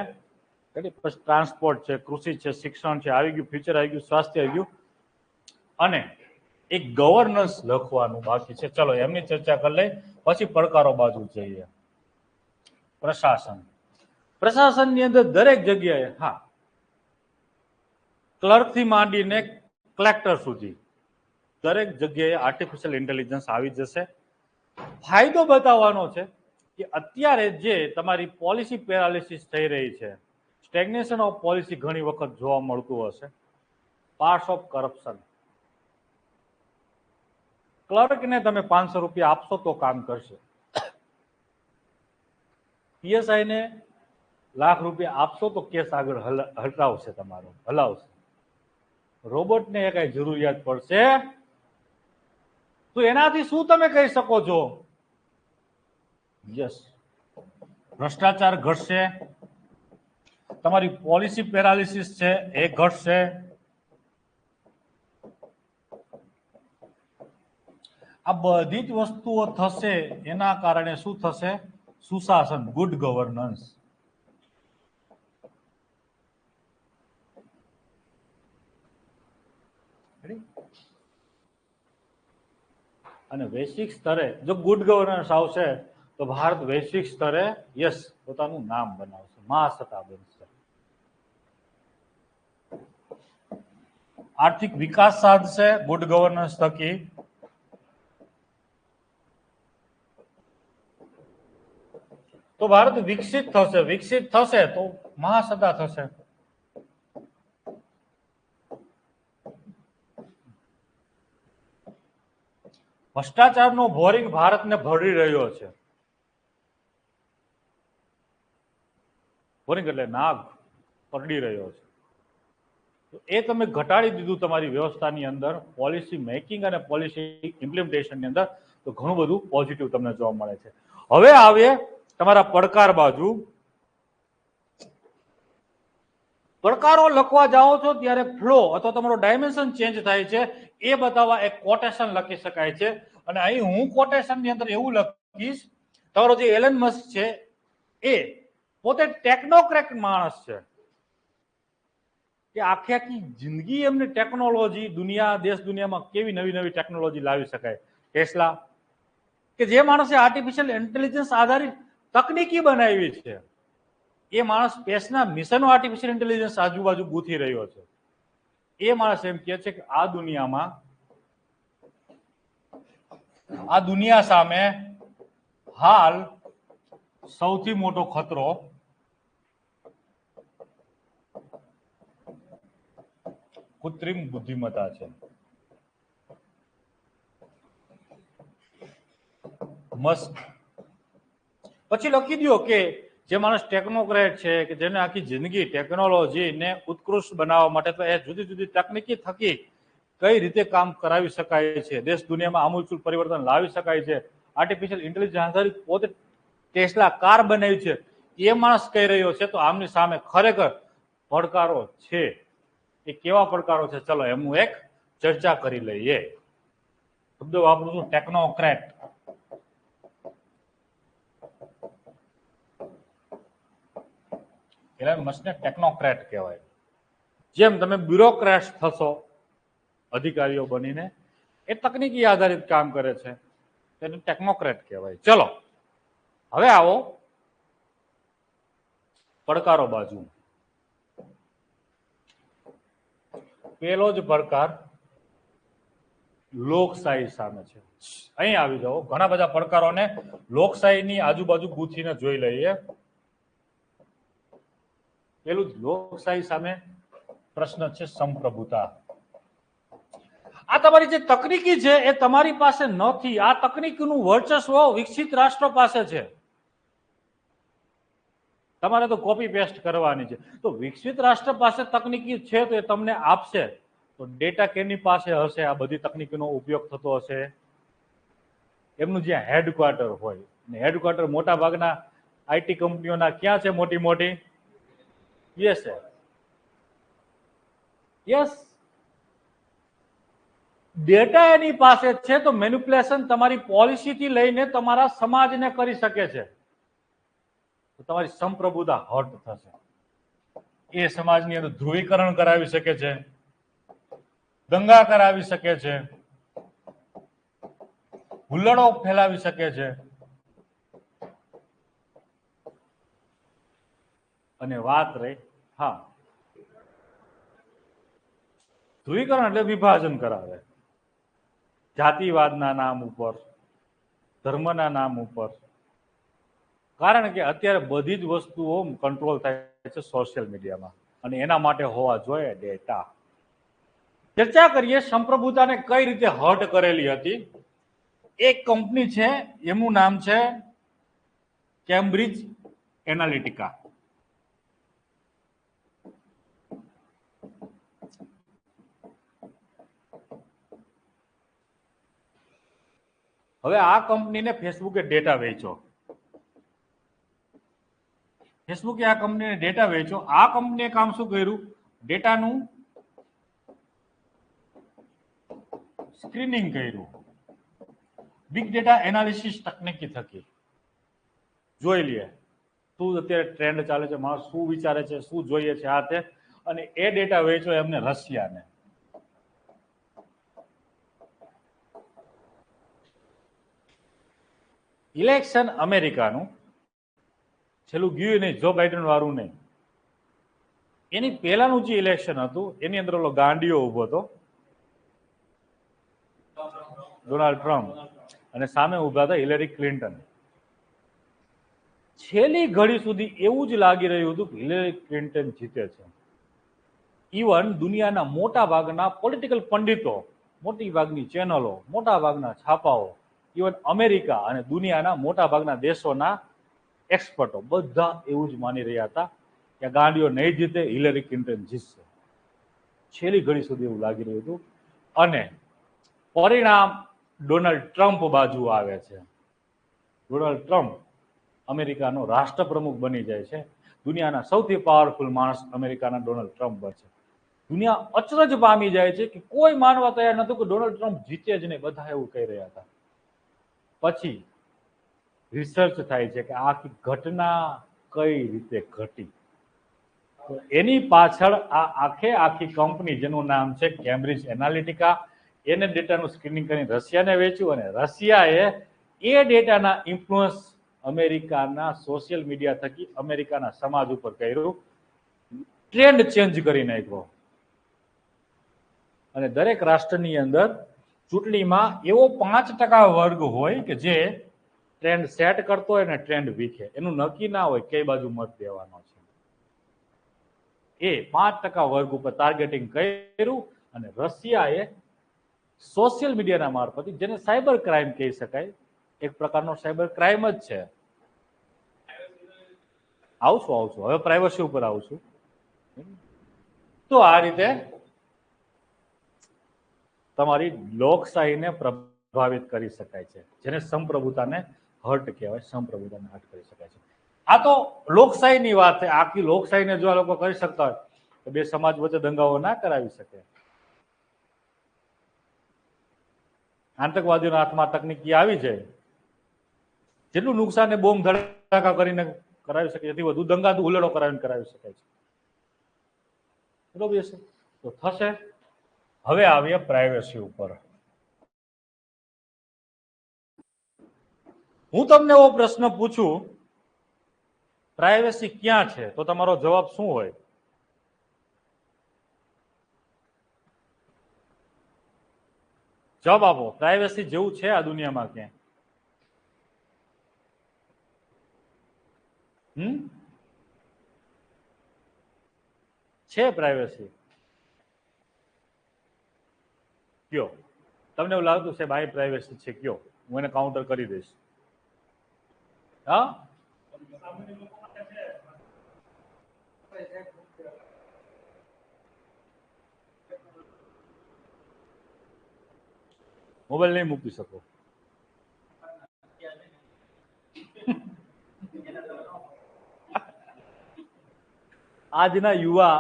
પછી ટ્રાન્સપોર્ટ છે, કૃષિ છે, શિક્ષણ છે, આવી ગયું, ફ્યુચર આવી ગયું, સ્વાસ્થ્ય આવી ગયું, અને એક ગવર્નન્સ લખવાનું બાકી છે. ચલો એમની ચર્ચા કરી લઈ, પછી પડકારો બાજુ જઈએ. પ્રશાસનની અંદર દરેક જગ્યાએ, હા, ક્લર્ક થી માંડીને કલેક્ટર સુધી દરેક જગ્યાએ આર્ટિફિશિયલ ઇન્ટેલિજન્સ આવી જશે. ફાયદો બતાવવાનો છે કે અત્યારે જે તમારી પોલિસી પેરાલિસિસ થઈ રહી છે, સ્ટેગ્નેશન ઓફ પોલિસી ઘણી વખત જોવા મળતું હશે. Parts of corruption. ક્લર્કને તમે 500 રૂપિયા આપશો તો કામ કરશે. પીએસઆઈ ને લાખ રૂપિયા આપશો તો કેસ આગળ હટાવશે, તમારો હલાવશે. રોબોટને કઈ જરૂરિયાત પડશે તો એનાથી શું તમે કહી શકો છો? યસ, ભ્રષ્ટાચાર ઘટશે, તમારી પોલિસી પેરાલિસિસ છે એ ઘટશે. આ બધી જ વસ્તુઓ થશે. એના કારણે શું થશે? સુશાસન, ગુડ ગવર્નન્સ. અને વૈશ્વિક સ્તરે જો ગુડ ગવર્નન્સ આવશે તો ભારત વૈશ્વિક સ્તરે યસ પોતાનું નામ બનાવશે, મહાસત્તા બનશે. આર્થિક વિકાસ સાધશે ગુડ ગવર્નન્સ થકી. તો ભારત વિકસિત થશે તો મહાસત્તા થશે. ભ્રષ્ટાચારનો ભોરિંગ ભારતને ભરી રહ્યો છે. ભોરિંગ એટલે નાગ પરડી રહ્યો છે. એ તમે ઘટાડી દીધું તમારી વ્યવસ્થાની અંદર, પોલિસી મેકિંગ અને પોલિસી ઇમ્પ્લિમેન્ટેશનની અંદર, તો ઘણું બધું પોઝિટિવ તમને જોવા મળે છે. હવે આવે તમારા પડકાર બાજુ. પડકારો લખવા જાઓ છો ત્યારે ફ્લો અથવા તમારો ડાયમેન્શન ચેન્જ થાય છે એ બતાવવા એક કોટેશન લખી શકાય છે. અને અહીં હું કોટેશનની અંદર એવું લખીશ, તમારો જે એલન મસ્ક છે એ પોતે ટેકનોક્રેટ માણસ છે કે આખી જિંદગી એમને ટેકનોલોજી દેશ દુનિયામાં કેવી નવી નવી ટેકનોલોજી લાવી શકાય. ટેસ્લા કે જે માણસે આર્ટિફિશિયલ ઇન્ટેલિજન્સ આધારિત તકનીકી બનાવી છે, એ માણસ સ્પેસના મિશનો આર્ટિફિશિયલ ઇન્ટેલિજન્સ આજુબાજુ ગૂંથી રહ્યો છે. એ માણસ એમ કહે છે કે આ દુનિયા સામે હાલ સૌથી મોટો ખતરો કૃત્રિમ બુદ્ધિમત્તા છે. મસ્ક પછી લખી દો કે જે માણસ ટેકનોક્રેટ છે કે જેને આખી જિંદગી ટેકનોલોજીને ઉત્કૃષ્ટ બનાવવા માટે તો એ જુદી જુદી તકનીકી થકી કઈ રીતે કામ કરાવી શકાય છે, દેશ દુનિયામાં આમૂલચૂલ પરિવર્તન લાવી શકાય છે, આર્ટિફિશિયલ ઇન્ટેલિજન્સ આધારિત પોતે ટેસ્લા કાર બનાવી છે, એ માણસ કહી રહ્યો છે. તો આમની સામે ખરેખર પડકારો છે. એ કેવા પડકારો છે, ચલો એમનું એક ચર્ચા કરી લઈએ. શબ્દ વાપરું છું ટેકનોક્રેટ. એલન મસ્કને ટેકનોક્રેટ કહેવાય. જેમ તમે બ્યુરોક્રેટ્સ થશો અધિકારીઓ બનીને, એ તકનીકી આધારિત કામ કરે છે, તેને ટેકનોક્રેટ કહેવાય. ચલો હવે આવો પડકારો બાજુ. પેલો જ પડકાર લોકશાહી સામે છે. અહીં આવી જાઓ. ઘણા બધા પડકારોને લોકશાહીની આજુબાજુ ગૂંથીને જોઈ લઈએ. પેલું જ લોકશાહી સામે પ્રશ્ન છે સંપ્રભુતા. આ તમારી જે તકનીકી છે એ તમારી પાસે નથી. આ તકનીકનું વર્ચસ્વ વિકસિત રાષ્ટ્રો પાસે છે. તમારે તો કોપી પેસ્ટ કરવાની છે. તો વિકસિત રાષ્ટ્ર પાસે તકનીકી છે તો એ તમને આપશે. તો ડેટા કેની પાસે હશે? આ બધી તકનીકનો ઉપયોગ થતો હશે એમનું જ્યાં હેડક્વાર્ટર હોય. હેડક્વાર્ટર મોટા ભાગના આઈટી કંપનીઓના ક્યાં છે? મોટી મોટી યુએસએ. યસ, ડેટા એની પાસે છે તો મેનિપ્યુલેશન તમારી પોલિસીથી લઈને તમારા સમાજને કરી શકે છે. તો તમારી સંપ્રભુતા હર્ટ થશે. એ સમાજની અંદર ધ્રુવીકરણ કરાવી શકે છે, દંગા કરાવી શકે છે, હુલ્લડો ફેલાવી શકે છે. અને વાત રહી ધ્રુવીકરણ એટલે વિભાજન કરાવે, જાતિવાદના નામ ઉપર, ધર્મના નામ ઉપર. કારણ કે અત્યારે બધી જ વસ્તુઓ કંટ્રોલ થાય છે સોશિયલ મીડિયામાં, અને એના માટે હોવા જોઈએ ડેટા. ચર્ચા કરીએ સંપ્રભુતાને કઈ રીતે હર્ટ કરેલી હતી. એક કંપની છે, એનું નામ છે કેમ્બ્રિજ એનાલિટિકા. હવે આ કંપનીને ફેસબુકે ડેટા વેચ્યો. ફેસબુકે આ કંપનીને ડેટા વેચ્યો. આ કંપનીએ કામ શું કર્યું? ડેટાનું સ્ક્રીનિંગ કર્યું. બિગ ડેટા એનાલિસિસ તકનીકી થકી જોઈ લે શું અત્યારે ટ્રેન્ડ ચાલે છે, માણસ શું વિચારે છે, શું જોઈએ છે, આ તે. અને એ ડેટા વેચ્યો એમને રશિયાને. ઇલેક્શન અમેરિકાનું છેલ્લું ગયું નહીં, જો બાઇડન વાળું નહીં. એની પહેલાનું જે ઇલેક્શન હતું એની અંદર ઓલો ગાંડીઓ ઉભો હતો ડોનાલ્ડ ટ્રમ્પ, અને સામે ઉભા હતા હિલેરી ક્લિન્ટન. છેલ્લી ઘડી સુધી એવું જ લાગી રહ્યું હતું કે હિલેરી ક્લિન્ટન જીતે છે. ઇવન દુનિયાના મોટા ભાગના પોલિટિકલ પંડિતો, મોટી ભાગની ચેનલો, મોટા ભાગના છાપાઓ, ઇવન અમેરિકા અને દુનિયાના મોટા ભાગના દેશોના એક્સપર્ટો બધા એવું જ માની રહ્યા હતા કે ગાંડીઓ નહીં જીતે, હિલેરી ક્લિન્ટન જીતશે. છેલ્લી ઘડી સુધી એવું લાગી રહ્યું હતું અને પરિણામ ડોનાલ્ડ ટ્રમ્પ બાજુ આવે છે. ડોનાલ્ડ ટ્રમ્પ અમેરિકાનો રાષ્ટ્રપ્રમુખ બની જાય છે. દુનિયાના સૌથી પાવરફુલ માણસ અમેરિકાના ડોનાલ્ડ ટ્રમ્પ બને છે. દુનિયા અચરજ પામી જાય છે કે કોઈ માનવા તૈયાર નતું કે ડોનાલ્ડ ટ્રમ્પ જીતે જ નહીં, બધા એવું કહી રહ્યા હતા. પછી રિસર્ચ થાય છે કે આખી ઘટના કઈ રીતે ઘટી. તો એની પાછળ આ આખી કંપની જેનું નામ છે કેમ્બ્રિજ એનાલિટિકા, એને ડેટાનું સ્ક્રીનિંગ કરીને રશિયાને વેચ્યું અને રશિયાએ એ ડેટાના ઇન્ફ્લુઅન્સ અમેરિકાના સોશિયલ મીડિયા થકી અમેરિકાના સમાજ ઉપર કર્યું, ટ્રેન્ડ ચેન્જ કરી નાખ્યો. અને દરેક રાષ્ટ્રની અંદર ચૂંટણીમાં એવો 5% વર્ગ હોય કે જે ટ્રેન્ડ સેટ કરતો હોય ને ટ્રેન્ડ વીખે, એનું નક્કી ના હોય કઈ બાજુ મત દેવાનો છે. એ 5% વર્ગ ઉપર ટાર્ગેટિંગ કર્યું અને રશિયાએ સોશિયલ મીડિયાના મારફતે, જેને સાયબર ક્રાઇમ કહી શકાય, એક પ્રકારનો સાયબર ક્રાઇમ જ છે. આવશું હવે પ્રાઇવસી ઉપર આવશું. તો આ રીતે તમારી લોકશાહીને પ્રભાવિત કરી શકાય છે, જેને સંપ્રભુતાને હર્ટ કહેવાય, સંપ્રભુતાને હર્ટ કરી શકાય છે. આ તો લોકશાહીની વાત છે. આખી લોકશાહીને જો આ લોકો કરી શકતા હોય તો બે સમાજ વચ્ચે દંગાઓ ના કરાવી શકે. આતંકવાદીઓના હાથમાં તકનીકી આવી જાય, જેટલું નુકસાન બોમ્બ ધડાકા કરીને કરાવી શકે, એથી વધુ દંગા હુલ્લડો કરાવીને કરાવી શકાય છે. બરોબર છે, તો થશે. હવે આવીએ પ્રાઇવેસી ઉપર. હું તમને એવો પ્રશ્ન પૂછું, પ્રાઇવેસી ક્યાં છે, તો તમારો જવાબ શું હોય? જવાબ આપો. પ્રાઇવેસી જેવું છે આ દુનિયામાં ક્યાં? છે પ્રાઇવેસી? કયો તમને એવું લાગતું છે ભાઈ પ્રાઇવેસી છે? કયો, હું એને કાઉન્ટર કરી દઈશ. હા, મોબાઈલ નહીં મૂકી શકો. આજના યુવા,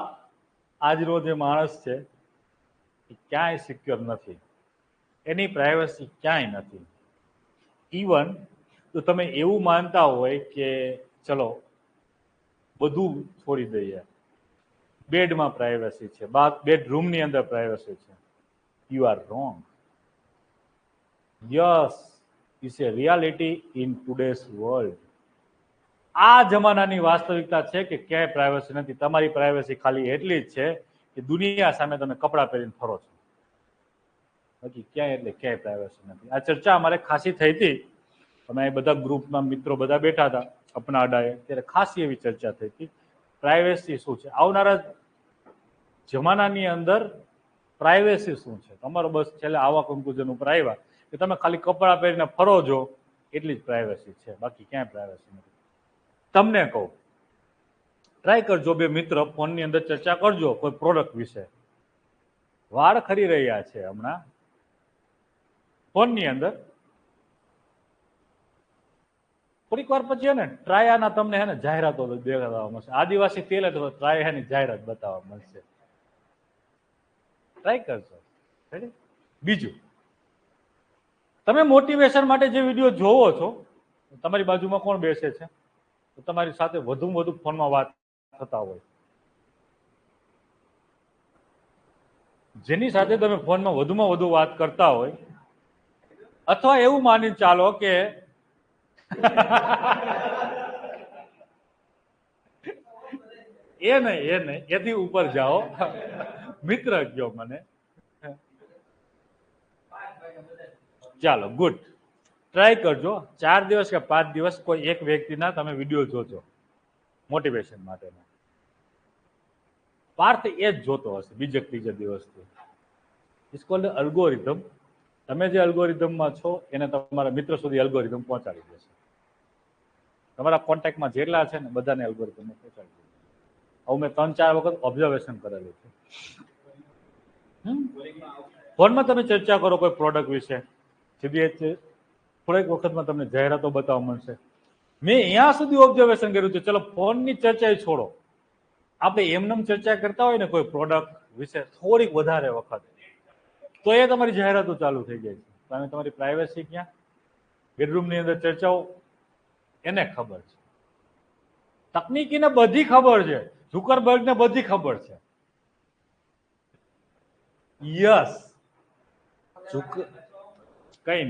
આજનો જે માણસ છે એ ક્યાંય સિક્યોર નથી, એની પ્રાઇવસી ક્યાંય નથી. ઇવન તો તમે એવું માનતા હોય કે ચલો બધું છોડી દઈએ, બેડમાં પ્રાઇવસી છે, બેડરૂમની અંદર પ્રાઇવસી છે, you are wrong. Yes, it's a reality in today's world. આ જમાનાની વાસ્તવિકતા છે કે ક્યાંય પ્રાઇવસી નથી. તમારી પ્રાઇવસી ખાલી એટલી જ છે કે દુનિયા સામે તમે કપડાં પહેરીને ફરો છો, બાકી ક્યાંય એટલે ક્યાંય પ્રાઇવસી નથી. આ ચર્ચા અમારે ખાસી થઈ હતી, અમે બધા ગ્રુપના મિત્રો બધા બેઠા હતા અપના અડાએ, ત્યારે ખાસી એવી ચર્ચા થઈ હતી પ્રાઇવેસી શું છે, આવનારા જમાનાની અંદર પ્રાઇવેસી શું છે. તમારો બસ છેલ્લે આવા કન્ક્લુઝન ઉપર આવ્યા કે તમે ખાલી કપડાં પહેરીને ફરો છો એટલી જ પ્રાઇવેસી છે, બાકી ક્યાંય પ્રાઇવેસી નથી. તમને કહું, ટ્રાય કરજો, બે મિત્ર ફોનની અંદર ચર્ચા કરજો કોઈ પ્રોડક્ટ વિશે. વાળ ખરી રહ્યા છે હમણાં ફોનની અંદર, થોડીક વાર પછી ને ટ્રાયાના તમને હે ને જાહેરાતો દેખાવા મળશે. આદિવાસી તેલ તો ટ્રાયાની જાહેરાત બતાવવા મળશે. ટ્રાય કરજો. બીજું, તમે મોટિવેશન માટે જે વિડીયો જોવો છો, તમારી બાજુમાં કોણ બેસે છે તો તમારી સાથે વધુમાં વધુ ફોનમાં વાત થતા હોય, જેની સાથે તમે ફોનમાં વધુમાં વધુ વાત કરતા હોય, અથવા એવું માની ચાલો કે એ નહીં એથી ઉપર જાઓ. મિત્ર કયો મને. ચાલો ગુડ. ટ્રાય કરજો 4 દિવસ કે 5 દિવસ કોઈ એક વ્યક્તિના તમે વિડીયો જોજો મોટિવેશન માટેના. પાર્થ એ જ જોતો હશે બીજે ત્રીજે દિવસથી. It's called algorithm. તમે જે અલ્ગોરિધમમાં છો એને તમારા મિત્ર સુધી અલ્ગોરિધમ પહોંચાડી દેશે. તમારા કોન્ટેક્ટમાં જેટલા છે ને બધાને અલ્ગોરિધમ પહોંચાડી દેશે. આવું મેં 3-4 વખત ઓબ્ઝર્વેશન કરેલું છે. ફોનમાં તમે ચર્ચા કરો કોઈ પ્રોડક્ટ વિશે, સીધી થોડીક વખતમાં તમને જાહેરાતો બતાવવા મળશે. મેં અહીંયા સુધી ઓબ્ઝર્વેશન કર્યું છે. ચલો ફોનની ચર્ચા છોડો, આપણે એમનેમ ચર્ચા કરતા હોય ને કોઈ પ્રોડક્ટ વિશે થોડીક વધારે વખત, તો એ તમારી જાહેરાતો ચાલુ થઈ જાય છે. તમે તમારી પ્રાઇવેસી ક્યાં? બેડરૂમની અંદર ચર્ચાઓ એને ખબર છે. તકનીકીને બધી ખબર છે. ઝુકરબર્ગને બધી ખબર છે. યસ, કઈ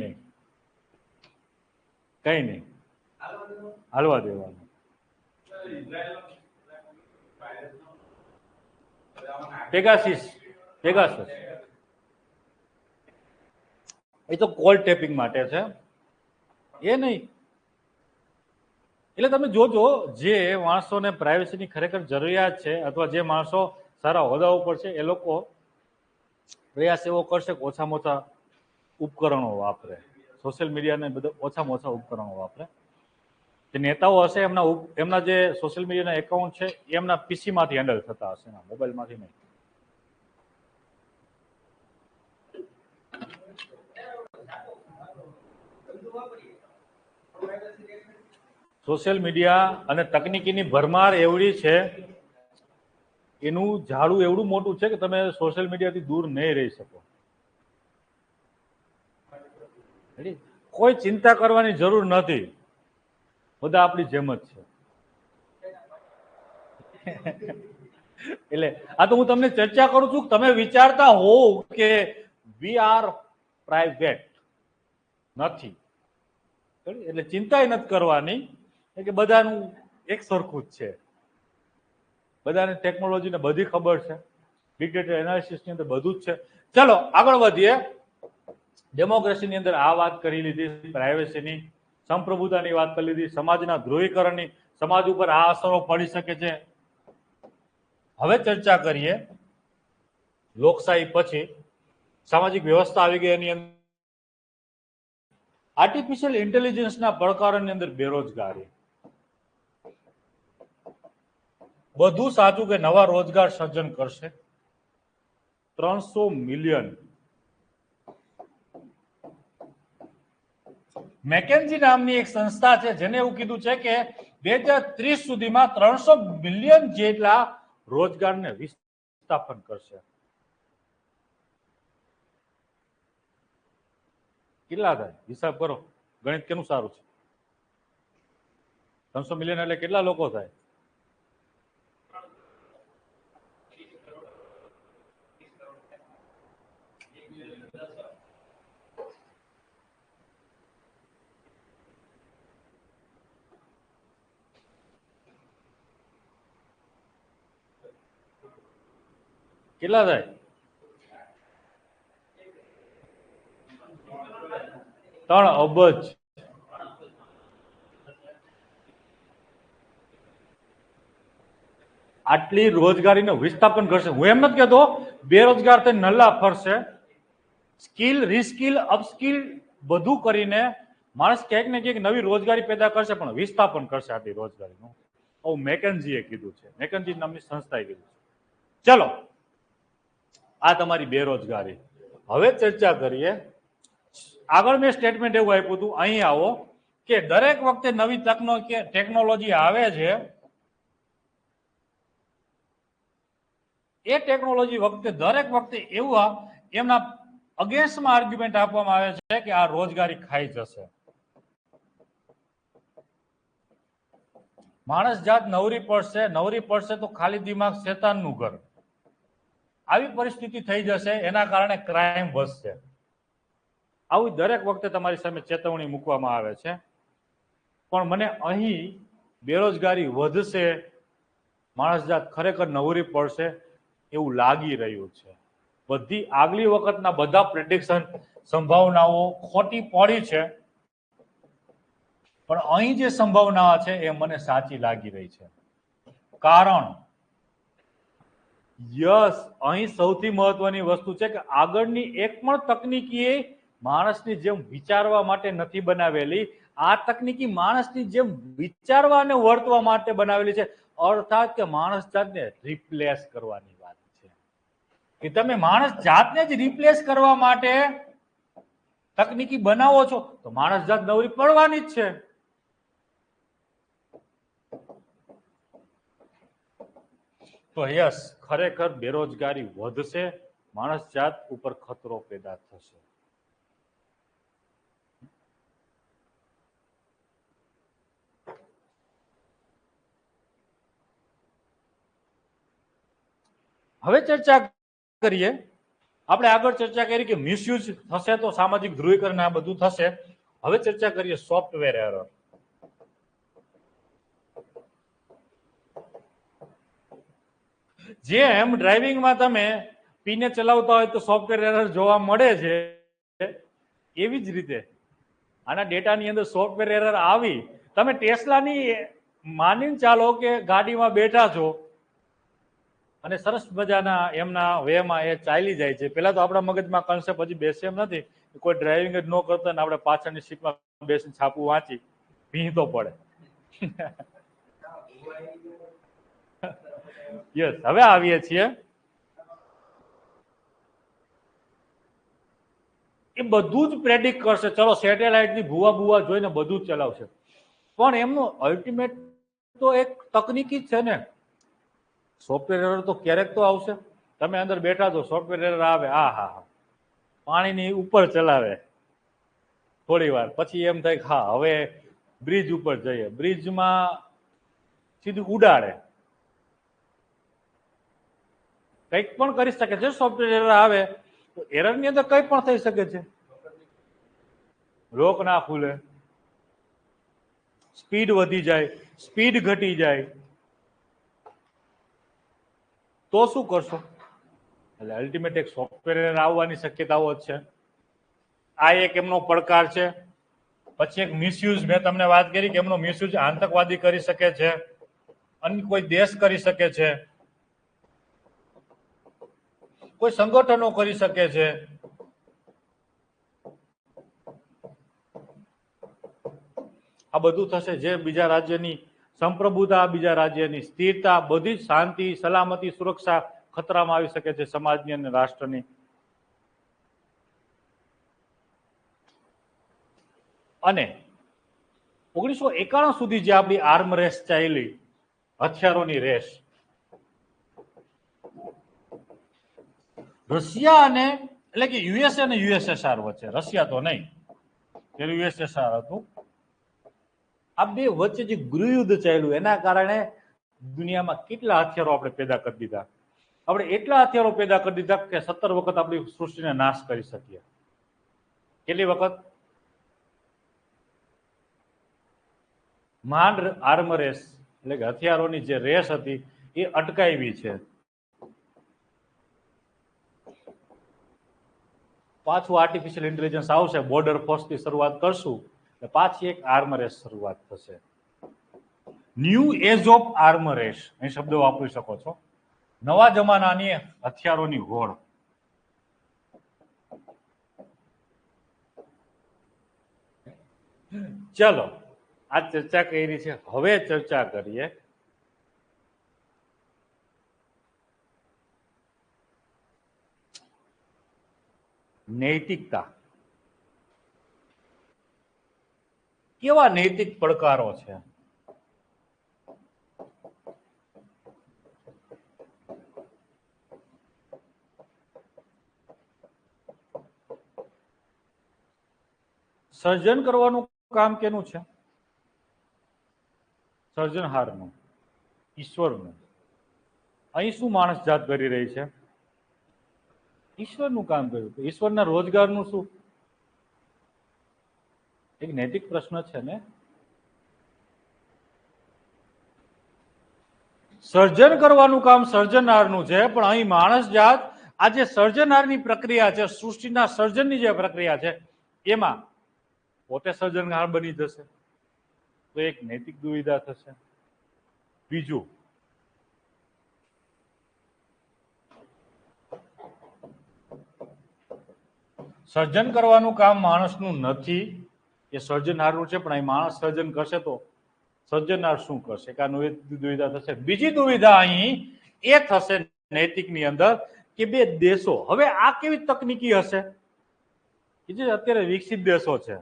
નહીં હાલવા દેવાનું. પેગાસસ એ તો કોલ ટેપિંગ માટે છે, એ નહીં. એટલે તમે જોજો જે માણસોને પ્રાઇવેસીની ખરેખર જરૂરિયાત છે અથવા જે માણસો સારા હોદ્દા ઉપર છે એ લોકો પ્રયાસ એવો કરશે કે ઓછામાં ઓછા ઉપકરણો વાપરે, સોશિયલ મીડિયાને બધા ઓછામાં ઓછા ઉપકરણો વાપરે. જે નેતાઓ હશે એમના જે સોશિયલ મીડિયાના એકાઉન્ટ છે એમના પીસીમાંથી હેન્ડલ થતા હશે, મોબાઈલમાંથી નહીં. સોશિયલ મીડિયા અને તકનીકીની ભરમાર એવડી છે, એનું ઝાડું એવડું મોટું છે કે તમે સોશિયલ મીડિયાથી દૂર નહીં રહી શકો. કોઈ ચિંતા કરવાની જરૂર નથી, બધા આપણી જેમ જ છે. એટલે આ તો હું તમને ચર્ચા કરું છું, તમે વિચારતા હોવ કે વી આર પ્રાઇવેટ નથી, એટલે ચિંતા નથી કરવાની કે બધાનું એક સરખું જ છે. બધાને ટેકનોલોજીને બધી ખબર છે, બિગ ડેટા એનાલિસિસની અંદર બધું જ છે. ચલો આગળ વધીએ. ડેમોક્રેસીની અંદર આ વાત કરી લીધી, પ્રાઇવેસીની, સંપ્રભુતાની વાત કરી લીધી, સમાજના ધ્રુવીકરણની, સમાજ ઉપર આ અસરો પડી શકે છે. હવે ચર્ચા કરીએ લોકશાહી પછી સામાજિક વ્યવસ્થા આવી ગઈ એની અંદર આર્ટિફિશિયલ ઇન્ટેલિજન્સના પડકારોની અંદર બેરોજગારી. બધું સાચું કે નવા રોજગાર સર્જન કરશે 300 મિલિયન. મેકેન્ઝી નામની એક સંસ્થા છે જેને એવું કીધું છે કે 2030 સુધીમાં 300 મિલિયન જેટલા રોજગારને વિસ્થાપન કરશે. કેટલા થાય હિસાબ કરો, ગણિત કેનું સારું છે? 300 મિલિયન એટલે કેટલા લોકો થાય? કેટલા થાય? 3 અબજ. આટલી રોજગારીનું વિસ્થાપન કરશે. હું એમ નથી કહેતો બેરોજગાર થઈને નલ્લા ફરશે. સ્કિલ, રિસ્કિલ, અપસ્કિલ બધું કરીને માણસ ક્યાંક ને ક્યાંક નવી રોજગારી પેદા કરશે, પણ વિસ્થાપન કરશે આટલી રોજગારીનું. આવું મેકેન્ઝીએ કીધું છે, મેકેન્ઝી નામની સંસ્થાએ કીધું છે. ચલો આ તમારી બેરોજગારી. હવે ચર્ચા કરીએ. આગળ મેં સ્ટેટમેન્ટ એવું આપ્યું હતું, અહીં આવો, કે દરેક વખતે નવી ટેકનોલોજી આવે છે, એ ટેકનોલોજી વખતે દરેક વખતે એવું એમના અગેન્સ્ટમાં આર્ગ્યુમેન્ટ આપવામાં આવે છે કે આ રોજગારી ખાઈ જશે. માણસ જાત નવરી પડશે તો ખાલી દિમાગ શેતાનનું ઘર. આવી પરિસ્થિતિ થઈ જશે, એના કારણે ક્રાઇમ વધશે. આવું દરેક વખતે તમારી સામે ચેતવણી મૂકવામાં આવે છે. પણ મને અહીં બેરોજગારી વધશે, માણસ જાત ખરેખર નવરી પડશે એવું લાગી રહ્યું છે. બધી આગલી વખતના બધા પ્રેડિક્શન સંભાવનાઓ ખોટી પડી છે, પણ અહીં જે સંભાવના છે એ મને સાચી લાગી રહી છે. કારણ યસ, અહીં સૌથી મહત્વની વસ્તુ છે કે આગળની એક પણ તકનીકી માણસની જેમ વિચારવા માટે નથી બનાવેલી. આ તકનીકી માણસની જેમ વિચારવા અને વર્તવા માટે બનાવેલી છે. અર્થાત કે માણસ જાતને રિપ્લેસ કરવાની વાત છે કે તમે માણસ જાતને જ રિપ્લેસ કરવા માટે તકનીકી બનાવો છો તો માણસ જાત નવરી પડવાની જ છે. તો યસ, ખરેખર બેરોજગારી વધશે, માણસ જાત ઉપર ખતરો પેદા થશે. હવે ચર્ચા કરીએ, આપણે આગળ ચર્ચા કરી કે મિસયુઝ થશે તો સામાજિક ધ્રુવીકરણ આ બધું થશે. હવે ચર્ચા કરીએ સોફ્ટવેર એરર. જેમ ડ્રાઇવિંગમાં તમે પીને ચલાવતા હોય તો સોફ્ટવેર એરર જોવા મળે છે, એવી જ રીતે આના ડેટાની અંદર સોફ્ટવેર એરર આવી. તમે ટેસ્લાની માનીને ચાલો કે ગાડીમાં બેઠા છો અને સરસ મજાના એમના વેમાં એ ચાલી જાય છે. પેલા તો આપણા મગજમાં કન્સેપ્ટ હજી બેસે એમ નથી, કોઈ ડ્રાઇવિંગ જ ન કરતા ને આપણે પાછળની સીટમાં બેસીને છાપું વાંચી ભીં તો પડે. યસ, હવે આવીએ છીએ. એ બધું જ પ્રેડિક્ટ કરશે. ચલો સેટેલાઇટની ભૂવા જોઈને બધું જ ચલાવશે, પણ એમનું અલ્ટિમેટ તો એક તકનીકી જ છે ને. સોફ્ટવેર એરર તો ક્યારેક તો આવશે. તમે અંદર બેઠા છો, સોફ્ટવેર એરર આવે, હા, પાણીની ઉપર ચલાવે થોડી વાર, પછી એમ થાય હા હવે બ્રિજ ઉપર જઈએ, બ્રિજમાં સીધું ઉડાડે. કંઈક પણ કરી શકે છે. સોફ્ટવેર એરર આવે તો એરરની અંદર કંઈ પણ થઈ શકે છે. રોક ના ખુલે, સ્પીડ વધી જાય, સ્પીડ ઘટી જાય, તો શું કરશો? એટલે અલ્ટિમેટ એક સોફ્ટવેર એરર આવવાની શક્યતાઓ જ છે. આ એક એમનો પડકાર છે. પછી એક મિસયુઝ, મેં તમને વાત કરી કે એમનો મિસયુઝ આતંકવાદી કરી શકે છે, અન્ય કોઈ દેશ કરી શકે છે, કોઈ સંગઠનો કરી શકે છે. આ બધું થશે જે બીજા રાજ્યની સંપ્રભુતા, બીજા રાજ્યની સ્થિરતા, બધી જ શાંતિ, સલામતી, સુરક્ષા ખતરામાં આવી શકે છે, સમાજની અને રાષ્ટ્રની. અને 1991 સુધી જે આપણી આર્મ રેસ ચાલી, હથિયારોની રેસ, રશિયા અને એટલે કે યુએસએ અને યુએસએસઆર વચ્ચે, રશિયા તો નહીં, પેલું યુએસએસઆર હતું, આ બે વચ્ચે જે ગૃહયુદ્ધ ચાલ્યું એના કારણે દુનિયામાં કેટલા હથિયારો આપણે પેદા કરી દીધા. આપણે એટલા હથિયારો પેદા કરી દીધા કે 17 વખત આપણી સૃષ્ટિને નાશ કરી શકીએ. કેટલી વખત? માંડ આર્મ રેસ એટલે કે હથિયારોની જે રેસ હતી એ અટકાવી છે. પાછું આર્ટિફિશિયલ ઇન્ટેલિજન્સ આવશે, બોર્ડર ફોર્સથી શરૂઆત કરશું, પાછી એક આર્મ રેસ શરૂઆત થશે. New age of arm race, એ શબ્દો વાપરી શકો છો. નવા જમાનાની હથિયારોની હોડ. ચલો, આ ચર્ચા કરી છે. હવે ચર્ચા કરીએ નૈતિકતા. કેવા નૈતિક પડકારો છે? સર્જન કરવાનું કામ કેનું છે? સર્જનહારનું, ઈશ્વરનું. અહીં શું માણસ જાત કરી રહી છે? ઈશ્વરનું કામ કર્યું. ઈશ્વરના રોજગારનું શું? એક નૈતિક પ્રશ્ન છે ને. સર્જન કરવાનું કામ સર્જનારનું છે, પણ અહીં માણસ જાત આ જે સર્જનારની પ્રક્રિયા છે, સૃષ્ટિના સર્જનની જે પ્રક્રિયા છે, એમાં પોતે સર્જનહાર બની જશે તો એક નૈતિક દુવિધા થશે. બીજું, સર્જન કરવાનું કામ માણસનું નથી, એ સર્જનહારનું છે, પણ અહીં માણસ સર્જન કરશે તો સર્જનહાર શું કરશે? કાનું એક દુવિધા થશે. બીજી દુવિધા અહીં એ થશે નૈતિકની અંદર કે બે દેશો, હવે આ કેવી તકનીકી હશે કે જે અત્યારે વિકસિત દેશો છે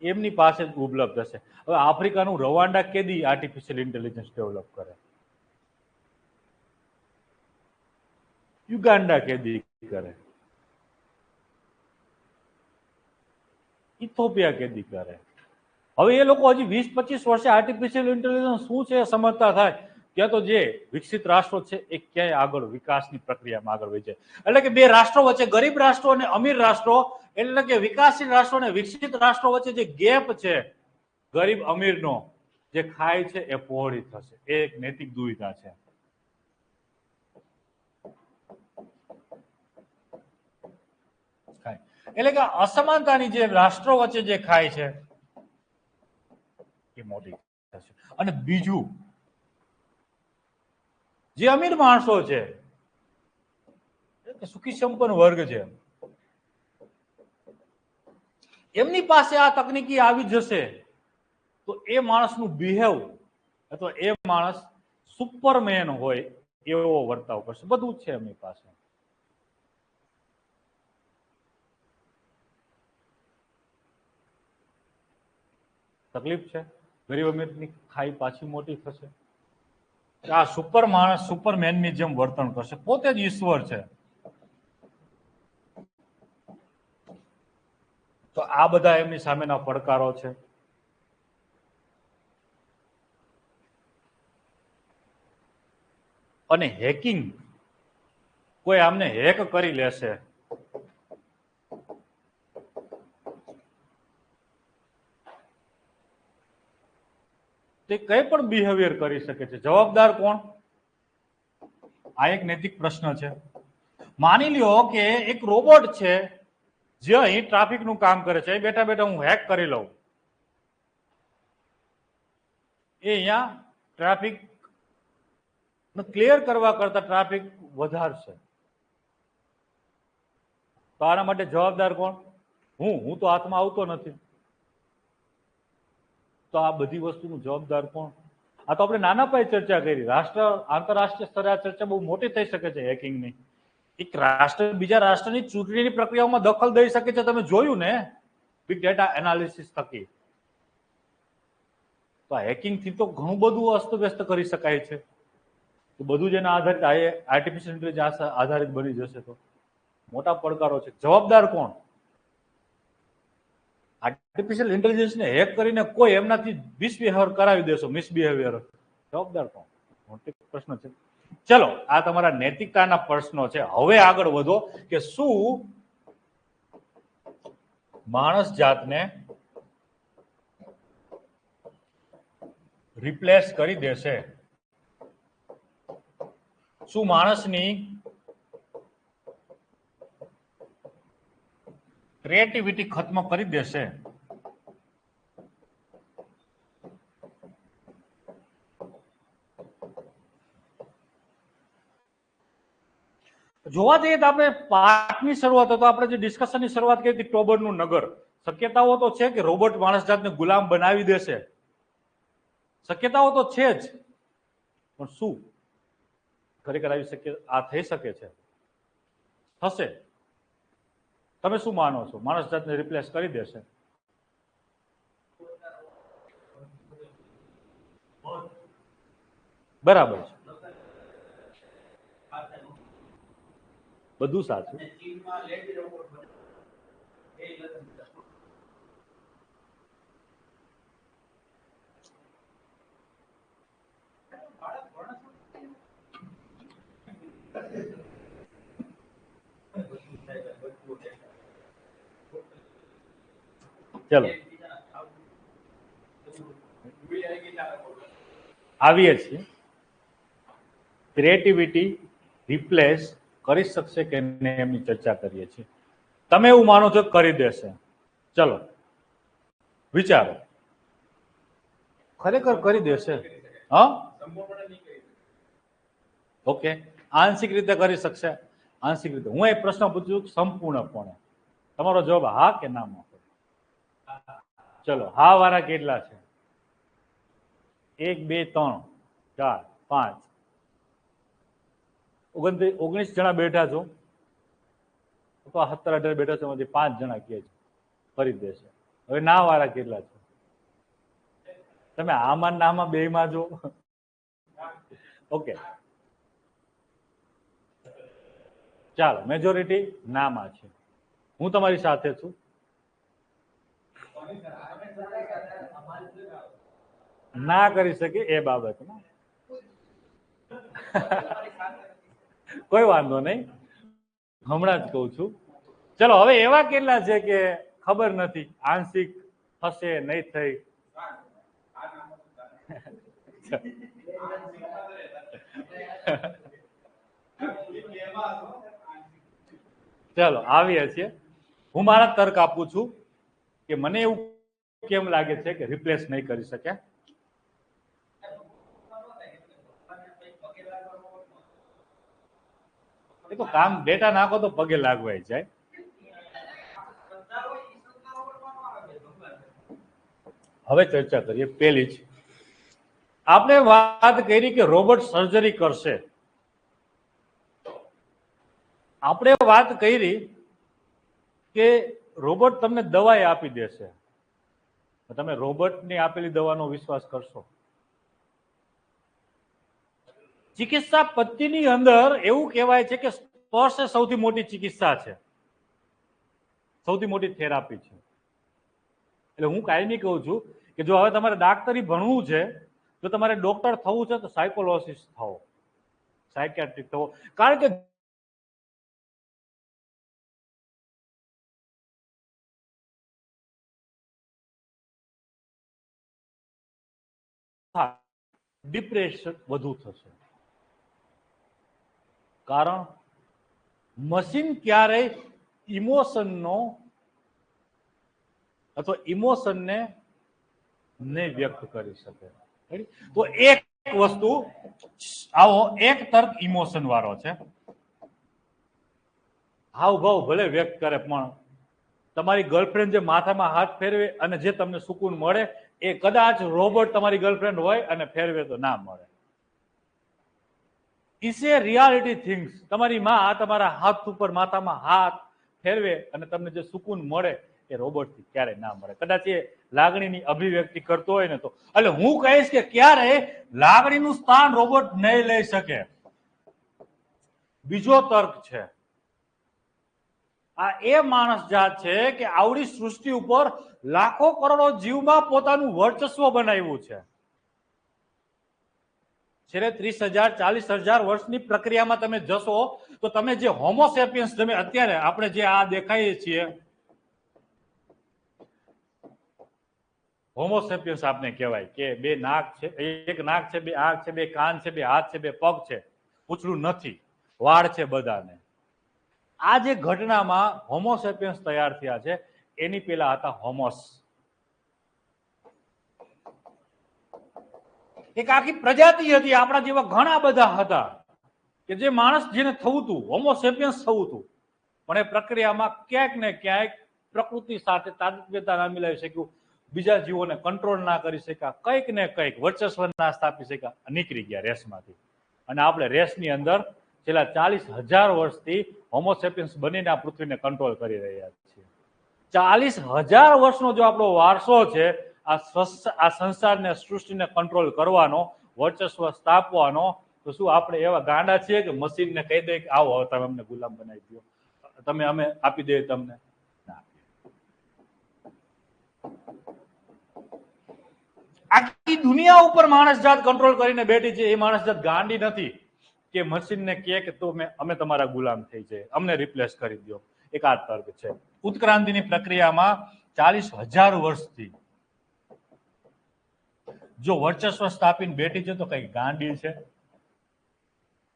એમની પાસે જ ઉપલબ્ધ હશે. હવે આફ્રિકાનું રવાંડા કેદી આર્ટિફિશિયલ ઇન્ટેલિજન્સ ડેવલપ કરે, યુગાન્ડા કેદી કરે, ઇથોપિયા કેદી કરે. હવે એ લોકો હજી 20-25 વર્ષે આર્ટિફિશિયલ ઇન્ટેલિજન્સ શું છે સમજતા થાય ત્યાં તો જે વિકસિત રાષ્ટ્રો છે એ ક્યાંય આગળ વિકાસની પ્રક્રિયામાં આગળ વધી જાય. એટલે કે બે રાષ્ટ્રો વચ્ચે, ગરીબ રાષ્ટ્રો અને અમીર રાષ્ટ્રો, એટલે કે વિકાસશીલ રાષ્ટ્રો અને વિકસિત રાષ્ટ્રો વચ્ચે જે ગેપ છે ગરીબ અમીરનો, જે ખાય છે એ પહોળી થશે. એ એક નૈતિક દુવિધા છે. એટલે કે અસમાનતાની જે રાષ્ટ્રો વચ્ચે જે ખાય છે એ મોટી થશે. અને બીજું, જે અમીર માણસો છે, સુખી સંપન્ન વર્ગ છે, એમની પાસે આ તકનીકી આવી જશે તો એ માણસનું બિહેવ અથવા એ માણસ સુપરમેન હોય એવો વર્તાવ કરશે. બધું જ છે એમની પાસે. તકલીફ છે, ગરીબ અમીરની ખાઈ પાછી મોટી થશે. આ સુપર માણસ સુપરમેનની જેમ વર્તન કરશે, પોતે જ ઈશ્વર છે. તો આ બધા એમની સામેના પડકારો છે. અને હેકિંગ, કોઈ આમને હેક કરી લેશે તે કઈ પણ બિહેવિયર કરી શકે છે. જવાબદાર કોણ? આ એક નૈતિક પ્રશ્ન છે. માની લ્યો કે એક રોબોટ છે જે અહીં ટ્રાફિકનું કામ કરે છે, બેઠા બેઠા હું હેક કરી લઉં, એ અહીંયા ટ્રાફિક ક્લિયર કરવા કરતા ટ્રાફિક વધારશે. તો આના માટે જવાબદાર કોણ? હું તો હાથમાં આવતો નથી. તો આ બધી વસ્તુનું જવાબદાર કોણ? આ તો આપણે નાના પાયે ચર્ચા કરી. આંતરરાષ્ટ્રીય સ્તરે આ ચર્ચા બહુ મોટી થઈ શકે છે હેકિંગની. એક રાષ્ટ્ર બીજા રાષ્ટ્રની ચૂંટણીની પ્રક્રિયામાં દખલ દઈ શકે છે. તમે જોયું ને બિગ ડેટા એનાલિસિસ થકી. તો હેકિંગથી તો ઘણું બધું અસ્તવ્યસ્ત કરી શકાય છે. તો બધું જ એના આધારિત આર્ટિફિશિયલ ઇન્ટેલિજન્સ આધારિત બની જશે. તો મોટા પડકારો છે. જવાબદાર કોણ? આર્ટિફિશિયલ ઇન્ટેલિજન્સને હેક કરીને કોઈ એમનાથી મિસબિહેવિયર કરાવી દેશો, મિસબિહેવિયર, જવાબદાર કોણ? મોટો પ્રશ્ન છે. ચલો, આ તમારા નૈતિકતાના પ્રશ્નો છે. હવે આગળ વધો કે શું માણસ જાતને રિપ્લેસ કરી દેશે? શું માણસની ક્રિએટિવિટી ખત્મ કરી દેશે? જોવા જઈએ તો આપણે પાઠની શરૂઆત તો આપણે જે ડિસ્કશનની શરૂઆત કરી હતી ટોબરનું નગર, શક્યતાઓ તો છે કે રોબોટ માણસ જાતને ગુલામ બનાવી દેશે. શક્યતાઓ તો છે જ, પણ શું ખરેખર આવી આ થઈ શકે છે? થશે? તમે શું માનો છો? માણસ જાતને રિપ્લેસ કરી દેશે? બરાબર છે, બધું સાચું. ચલો, આવીએ છીએ, ક્રિએટિવિટી રિપ્લેસ કરી શકશે કે નહીં એમની ચર્ચા કરીએ છીએ. તમે એવું માનો છો કે કરી દેશે? ચલો વિચારો. ખરેખર કરી દેશે? હા, ઓકે, આંશિક રીતે કરી શકશે. આંશિક રીતે હું એક પ્રશ્ન પૂછું, સંપૂર્ણપણે તમારો જવાબ હા કે ના માં? ચલો, હા વાળા કેટલા છે? 1 2 3 4 5 19 જણા બેઠા છો, તો 17 18 બેઠા છો, એમાંથી 5 જણા કહે છે કરી દેશે. હવે ના વાળા કેટલા છે? તમે આમાં નામાં બે માં જો. ઓકે, ચાલો, મેજોરિટી નામાં છે. હું તમારી સાથે છું. ના કરી શકે એ બાબતમાં કોઈ વાંધો નહીં, હમણાં જ કહું છું. ચલો, હવે એવા કેટલા છે કે ખબર નથી આંશિક થશે નહીં થઈ? ચલો આવીએ છીએ. હું મારા તર્ક આપું છું કે મને એવું કેમ લાગે છે કે રિપ્લેસ નહીં કરી શકે. એ તો કામ ડેટા નાખો તો પગે લાગવાય જાય. હવે ચર્ચા કરીએ. પહેલી જ આપણે વાત કરી કે રોબોટ સર્જરી કરશે. આપણે વાત કરી કે રોબોટ તમને દવાઈ આપી દેશે. તમે રોબોટની આપેલી દવાનો વિશ્વાસ કરશો? ચિકિત્સા પદ્ધતિની અંદર એવું કહેવાય છે કે સ્પર્શ એ સૌથી મોટી ચિકિત્સા છે, સૌથી મોટી થેરાપી છે. એટલે હું કાયમી કહું છું કે જો હવે તમારે ડાક્ટરી ભણવું છે, જો તમારે ડોક્ટર થવું છે તો સાયકોલોજીસ્ટ થવો, સાયકેટ્રિક થવો. કારણ કે ડિપ્રેશન વધુ થશે. કારણ મશીન ક્યારેય ઇમોશનનો અથવા ઇમોશનને નહીં વ્યક્ત કરી શકે. તો એક વસ્તુ આવો, એક તર્ક ઇમોશન વાળો છે. હાવભાવ ભલે વ્યક્ત કરે, પણ તમારી ગર્લફ્રેન્ડ જે માથામાં હાથ ફેરવે અને જે તમને સુકૂન મળે, એ કદાચ રોબોટ તમારી ગર્લફ્રેન્ડ હોય અને ફેરવે તો ના મળે. It's a reality things. તમારી માં તમારા હાથ ઉપર માથામાં હાથ ફેરવે અને તમને જે સુકૂન મળે એ રોબોટથી ક્યારે ના મળે. કદાચ એ લાગણીની અભિવ્યક્તિ કરતો હોય ને તો. એટલે હું કહીશ કે ક્યારે લાગણીનું સ્થાન રોબોટ નહીં લઈ શકે. બીજો તર્ક છે, આ એ માણસ જાત છે કે આવડી સૃષ્ટિ ઉપર લાખો કરોડો જીવમાં પોતાનું વર્ચસ્વ બનાવ્યું છે. છેલ્લે 30,000 40,000 વર્ષની પ્રક્રિયામાં તમે જશો તો તમે જે હોમોસેપિયન્સ, તમે અત્યારે આપણે જે આ દેખાઈએ છીએ, હોમોસેપિયન્સ આપને કહેવાય કે બે નાક છે, એક નાક છે, બે આંખ છે, બે કાન છે, બે હાથ છે, બે પગ છે, પૂંછડું નથી, વાળ છે બધાને. આ જે ઘટનામાં હોમોસેપિયન્સ તૈયાર થયા છે, એની પેલા હતા હોમોસ. એક આખી પ્રજાતિ હતી, આપણા જેવા ઘણા બધા હતા કે જે માણસ જેને થવું હતું, હોમોસેપિયન્સ થવું હતું, પણ એ પ્રક્રિયામાં ક્યાંક ને ક્યાંક પ્રકૃતિ સાથે તાદાત્મ્યતા ના મિલાવી શક્યું, બીજા જીવોને કંટ્રોલ ના કરી શક્યા, કંઈક ને કંઈક વર્ચસ્વ ના સ્થાપી શક્યા, નીકળી ગયા રેસમાંથી. અને આપણે રેસની અંદર છેલ્લા 40,000 વર્ષથી હોમોસેપિયન્સ બનીને આ પૃથ્વીને કંટ્રોલ કરી રહ્યા છીએ. 40,000 વર્ષનો જો આપણો વારસો છે, આ સંસારને, સૃષ્ટિને કંટ્રોલ કરવાનો, વર્ચસ્વ સ્થાપવાનો, તો શું આપણે એવા ગાંડા છીએ કે મશીનને કહી દઈએ કે આવો તમે અમને ગુલામ બનાવી દો, તમે અમે આપી દઈએ તમને? આખી દુનિયા ઉપર માણસ જાત કંટ્રોલ કરીને બેઠી છે. એ માણસ જાત ગાંડી નથી કે મશીનને કહે કે અમે તમારા ગુલામ થઈ જાય, અમને રિપ્લેસ કરી દો. એક આ તર્ક છે. ઉત્ક્રાંતિની પ્રક્રિયામાં 40,000 વર્ષથી જો વર્ચસ્વ સ્થાપીને બેઠી છે તો કઈ ગાંડી છે,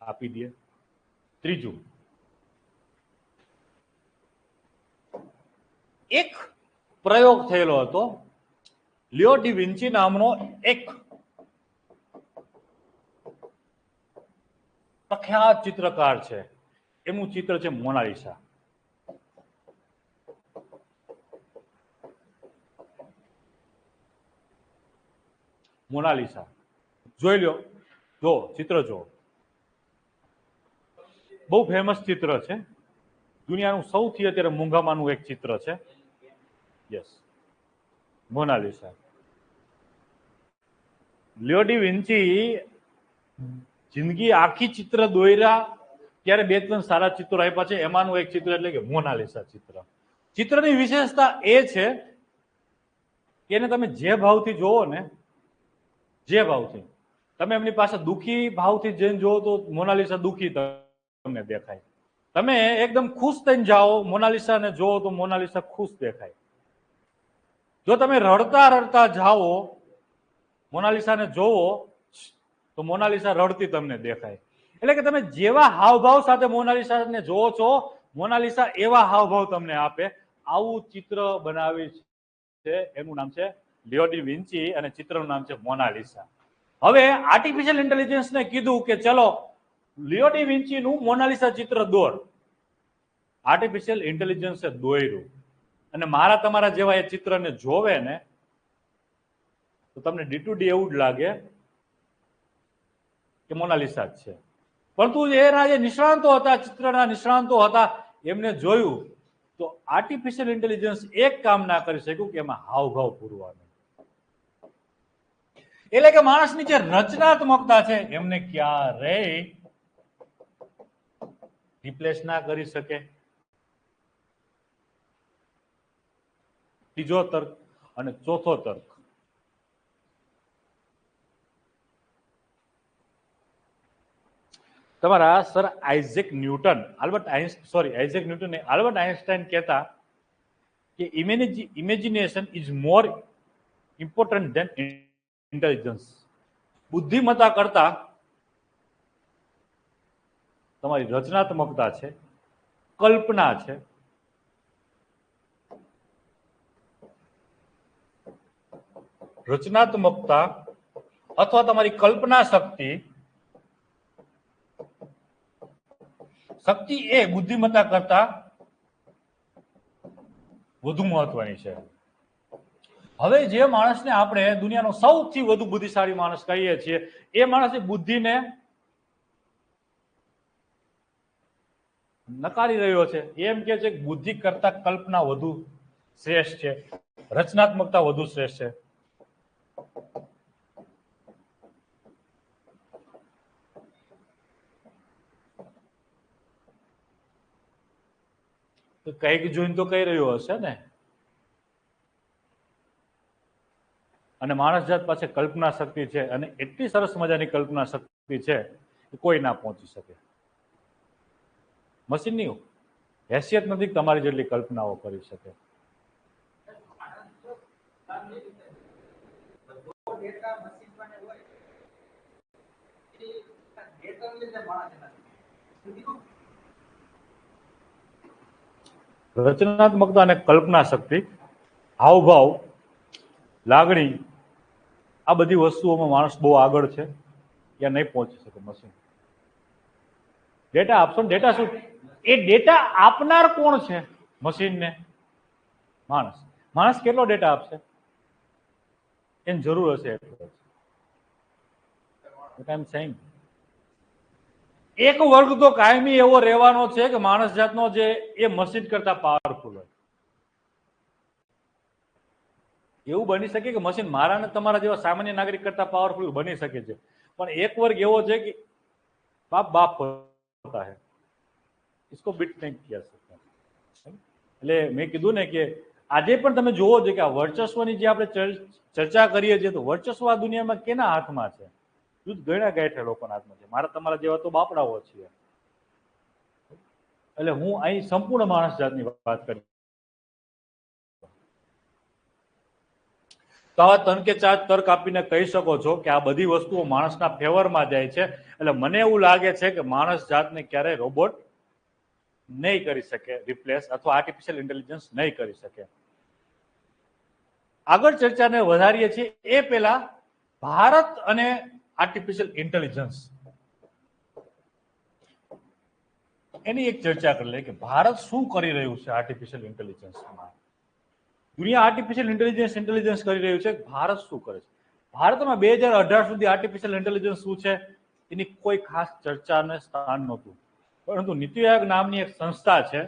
આપી દે. ત્રીજું, એક પ્રયોગ થયેલો હતો. લિયો ડી વિન્ચી નામનો એક પ્રખ્યાત ચિત્રકાર છે, એનું ચિત્ર છે મોનાલિસા. મોનાલિસા જોઈ લ્યો, જો ચિત્ર જો, બહુ ફેમસ ચિત્ર છે, દુનિયાનું સૌથી અત્યારે મોંઘામાંનું એક ચિત્ર છે. યસ, મોનાલિસા. લિયો ડી વિન્ચી જિંદગી આખી ચિત્ર દોર્યા ત્યારે 2-3 સારા ચિત્રો આપ્યા છે, એમાંનું એક ચિત્ર એટલે કે મોનાલિસા ચિત્ર. ચિત્રની વિશેષતા એ છે કે એને તમે જે ભાવથી જોવો ને, જે ભાવથી, તમે એમની પાસે દુઃખી ભાવથી જઈને જોવો તો મોનાલિસા દુઃખી તમને દેખાય. તમે એકદમ ખુશ થઈને જાઓ મોનાલિસાને જોવો તો મોનાલિસા ખુશ દેખાય. જો તમે રડતા રડતા જાઓ મોનાલિસાને જોવો તો મોનાલિસા રડતી તમને દેખાય. એટલે કે તમે જેવા હાવભાવ સાથે મોનાલિસાને જોવો છો, મોનાલિસા એવા હાવભાવ તમને આપે. આવું ચિત્ર બનાવી છે, એનું નામ છે લિયો ડી વિન્ચી અને ચિત્રનું નામ છે મોનાલિસા. હવે આર્ટિફિશિયલ ઇન્ટેલિજન્સને કીધું કે ચલો લિયો ડી વિન્ચીનું મોનાલિસા ચિત્ર દોર. આર્ટિફિશિયલ ઇન્ટેલિજન્સે દોર્યું અને મારા તમારા જેવા એ ચિત્રને જોવે ને તો તમને ડી એવું જ લાગે કે મોનાલિસા જ છે. પરંતુ એના જે નિષ્ણાંતો હતા, ચિત્રના નિષ્ણાંતો હતા, એમને જોયું તો આર્ટિફિશિયલ ઇન્ટેલિજન્સ એક કામ ના કરી શક્યું કે એમાં હાવભાવ પૂરવાનું. એટલે કે માણસની જે રચનાત્મકતા છે એમને ક્યારેય રિપ્લેસ ના કરી શકે. ત્રીજો તર્ક. અને ચોથો તર્ક, તમારા sir Isaac Newton, Isaac Newton ને આલ્બર્ટ આઇન્સ્ટાઈન કહેતા કે imagination is more important than intelligence. બુદ્ધિમત્તા કરતા તમારી રચનાત્મકતા છે, કલ્પના છે, રચનાત્મકતા અથવા તમારી કલ્પના શક્તિ એ બુદ્ધિમત્તા કરતા વધુ મહત્વની છે. હવે જે માણસને આપણે દુનિયાનો સૌથી વધુ બુદ્ધિશાળી માણસ કહીએ છીએ, એ માણસની બુદ્ધિને નકારી રહ્યો છે. એમ કે છે કે બુદ્ધિ કરતા કલ્પના વધુ શ્રેષ્ઠ છે, રચનાત્મકતા વધુ શ્રેષ્ઠ છે. તો કઈક જોઈને તો કહી રહ્યો હશે ને. અને માણસ જાત પાસે કલ્પના શક્તિ છે, અને એટલી સરસ મજાની કલ્પના શક્તિ છે કે કોઈ ના પહોંચી શકે. મશીનની હેસિયત નથી તમારી જેટલી કલ્પનાઓ કરી શકે. રચનાત્મકતા અને કલ્પના શક્તિ, હાવભાવ, લાગણી, આ બધી વસ્તુઓમાં માણસ બહુ આગળ છે, ત્યાં નહીં પહોંચી શકે મશીન. ડેટા આપશો ને, ડેટા શું? એ ડેટા આપનાર કોણ છે મશીનને? માણસ. માણસ કેટલો ડેટા આપશે? એની જરૂર હશે એટલો. એક વર્ગ તો કાયમી એવો રહેવાનો છે કે માણસ જાતનો જે એ મશીન કરતા પાવરફુલ હોય. એવું બની શકે કે મશીન મારા ને તમારા જેવા સામાન્ય નાગરિક કરતા પાવરફુલ બની શકે છે, પણ એક વર્ગ એવો છે કે બાપ હોતા હૈ, इसको बीट नहीं किया सकता. એટલે મેં કીધું ને કે આજે પણ તમે જોવો છો કે આ વર્ચસ્વની જે આપણે ચર્ચા કરીએ છીએ, તો વર્ચસ્વ આ દુનિયામાં કેના હાથમાં છે? યુદ્ધ ગણ્યા ગાંઠે લોકોના હાથમાં છે. મારા તમારા જેવા તો બાપડાઓ છીએ. એટલે હું અહીં સંપૂર્ણ માણસ જાતની વાત કરી. તો આવા ત્રણ કે ચાર તર્ક આપીને કહી શકો છો કે આ બધી વસ્તુઓ માણસના ફેવરમાં જાય છે. એટલે મને એવું લાગે છે કે માણસ જાતને ક્યારેય રોબોટ નહીં કરી શકે રિપ્લેસ, અથવા આર્ટિફિશિયલ ઇન્ટેલિજન્સ નહીં કરી શકે. આગળ ચર્ચાને વધારીએ છીએ એ પહેલા ભારત અને આર્ટિફિશિયલ ઇન્ટેલિજન્સ એની એક ચર્ચા કરી લે કે ભારત શું કરી રહ્યું છે આર્ટિફિશિયલ ઇન્ટેલિજન્સમાં. દુનિયા આર્ટિફિશિયલ ઇન્ટેલિજન્સ કરી રહ્યું છે, ભારત શું કરે છે? ભારતમાં 2018 સુધી આર્ટિફિશિયલ ઇન્ટેલિજન્સ શું છે એની કોઈ ખાસ ચર્ચાને સ્થાન નહોતું. પરંતુ નીતિ આયોગ નામની એક સંસ્થા છે,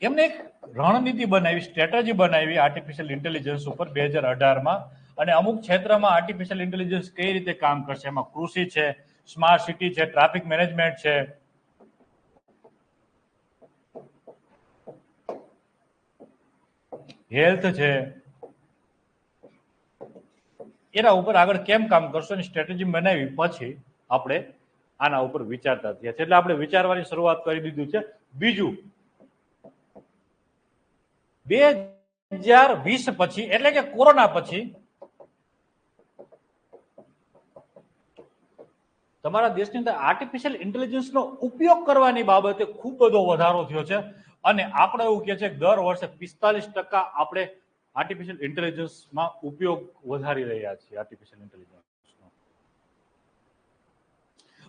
એમને એક રણનીતિ બનાવી, સ્ટ્રેટેજી બનાવી આર્ટિફિશિયલ ઇન્ટેલિજન્સ ઉપર 2018માં. અને અમુક ક્ષેત્રમાં આર્ટિફિશિયલ ઇન્ટેલિજન્સ કઈ રીતે કામ કરશે, એમાં કૃષિ છે, સ્માર્ટ સિટી છે, ટ્રાફિક મેનેજમેન્ટ છે, હેલ્થ છે, એના ઉપર આગળ કેમ કામ કરશો એની સ્ટ્રેટેજી બનાવી પછી આપણે આના ઉપર વિચારતા થયા છે. એટલે આપણે વિચારવાની શરૂઆત કરી દીધું છે. બીજું, 2020 પછી એટલે કે કોરોના પછી તમારા દેશની અંદર આર્ટિફિશિયલ ઇન્ટેલિજન્સનો ઉપયોગ કરવાની બાબતે ખૂબ બધો વધારો થયો છે. અને આપણે એવું કહે છે કે દર વર્ષે 45% આપણે આર્ટિફિશિયલ ઇન્ટેલિજન્સમાં ઉપયોગ વધારી રહ્યા છીએ આર્ટિફિશિયલ ઇન્ટેલિજન્સનો.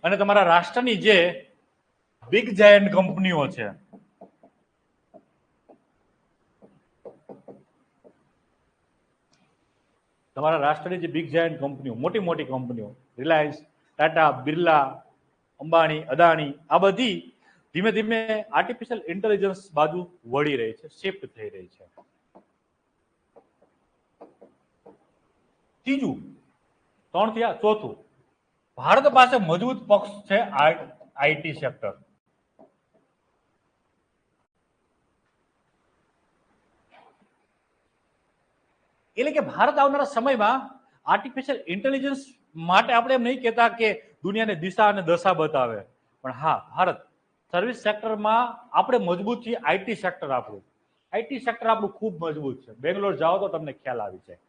અને તમારા રાષ્ટ્રની જે બિગ જાયન્ટ કંપનીઓ છે, તમારા રાષ્ટ્રની જે બિગ જાયન્ટ કંપનીઓ, મોટી મોટી કંપનીઓ, રિલાયન્સ, ટાટા, બિરલા, અંબાણી, અદાણી, આ બધી ધીમે ધીમે આર્ટિફિશિયલ ઇન્ટેલિજન્સ બાજુ વળી રહી છે, શિફ્ટ થઈ રહી છે. ત્રીજું, 3 થયા, ચોથું, ભારત પાસે મજબૂત પક્ષ છે આઈટી સેક્ટર. એટલે કે ભારત આવનારા સમયમાં આર્ટિફિશિયલ ઇન્ટેલિજન્સ માટે આપણે એમ નહીં કહેતા કે દુનિયાને દિશા અને દશા બતાવે, પણ હા, ભારત સર્વિસ સેક્ટરમાં આપણે મજબૂત છીએ. આઈટી સેક્ટર આપણું ખૂબ મજબૂત છે. બેંગ્લોર જાઓ તો તમને ખ્યાલ આવી જાય.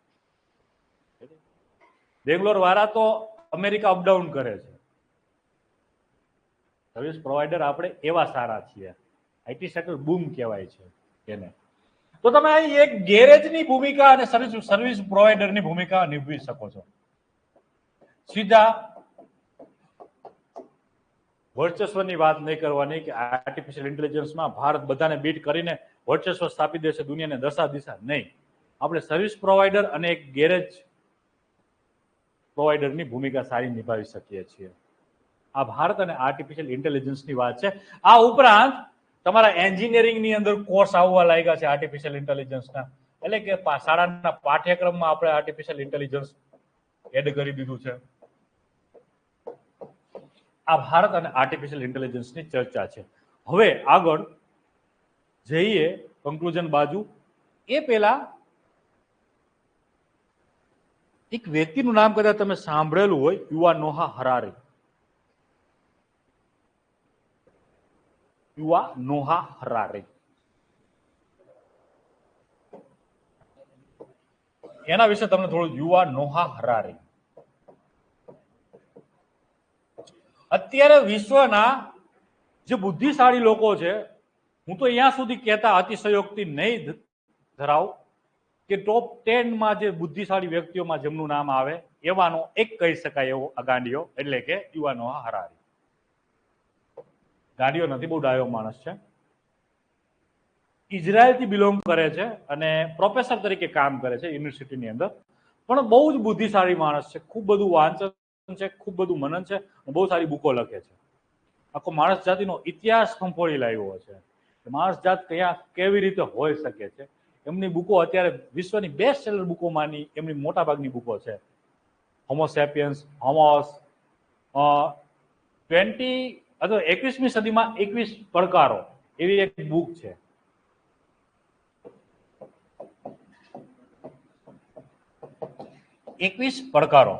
બેંગ્લોર વાળા તો અમેરિકા અપડાઉન કરે છે. સર્વિસ પ્રોવાઈડર આપણે એવા સારા છીએ. આઈટી સેક્ટર બૂમ કહેવાય છે એને. તો તમે અહીં એક ગેરેજની ભૂમિકા અને સર્વિસ પ્રોવાઈડરની ભૂમિકા નિભાવી શકો છો. સીધા વર્ચસ્વની વાત નહીં કરવાની કે આર્ટિફિશિયલ ઇન્ટેલિજન્સમાં ભારત બધાને બીટ કરીને વર્ચસ્વ સ્થાપી દેશે, દુનિયાને દશા દિશા નહીં. આપણે સર્વિસ પ્રોવાઈડર અને એક ગેરેજ પ્રોવાઈડરની ભૂમિકા સારી નિભાવી શકીએ છીએ. આ ભારત અને આર્ટિફિશિયલ ઇન્ટેલિજન્સની વાત છે. આ ઉપરાંત તમારા એન્જિનિયરિંગની અંદર કોર્સ આવવા લાગ્યા છે આર્ટિફિશિયલ ઇન્ટેલિજન્સના. એટલે કે શાળાના પાઠ્યક્રમમાં આપણે આર્ટિફિશિયલ ઇન્ટેલિજન્સ એડ કરી દીધું છે. આ ભારત અને આર્ટિફિશિયલ ઇન્ટેલિજન્સની ચર્ચા છે. હવે આગળ જઈએ કન્ક્લુઝન બાજુ. એ પહેલા એક વ્યક્તિનું નામ કદાચ તમે સાંભળેલું હોય, યુવા નોહા હરારી. યુવા નોહા હરારી, એના વિશે તમને થોડું. યુવા નોહા હરારી અત્યારે વિશ્વના જે બુદ્ધિશાળી લોકો છે, હું તો અહીંયા સુધી કહેતા અતિશયોક્તિ નહીં ધરાવું કે ટોપ 10માં જે બુદ્ધિશાળી વ્યક્તિઓમાં જેમનું નામ આવે એવાનો એક કહી શકાય એવો ગાંડિયો, એટલે કે યુવા નોહા હરારી. ગાંડિયો નથી, બહુ ડાયો માણસ છે. ઇઝરાયલથી બિલોંગ કરે છે અને પ્રોફેસર તરીકે કામ કરે છે યુનિવર્સિટીની અંદર. પણ બહુ જ બુદ્ધિશાળી માણસ છે. ખૂબ બધું વાંચન છે, ખૂબ બધું મનન છે, બહુ સારી બુકો લખે છે. આખો માણસ જાતિનો ઇતિહાસ સંપોળી લાવ્યો છે. માણસ જાત કયા કેવી રીતે હોઈ શકે છે. એમની બુકો અત્યારે વિશ્વની બેસ્ટ સેલર બુકોમાંની એમની મોટા ભાગની બુકો છે. હોમો સેપિયન્સ, હોમોસ, 21મી સદીમાં 21 પડકારો, એવી એક બુક છે. એકવીસ પડકારો,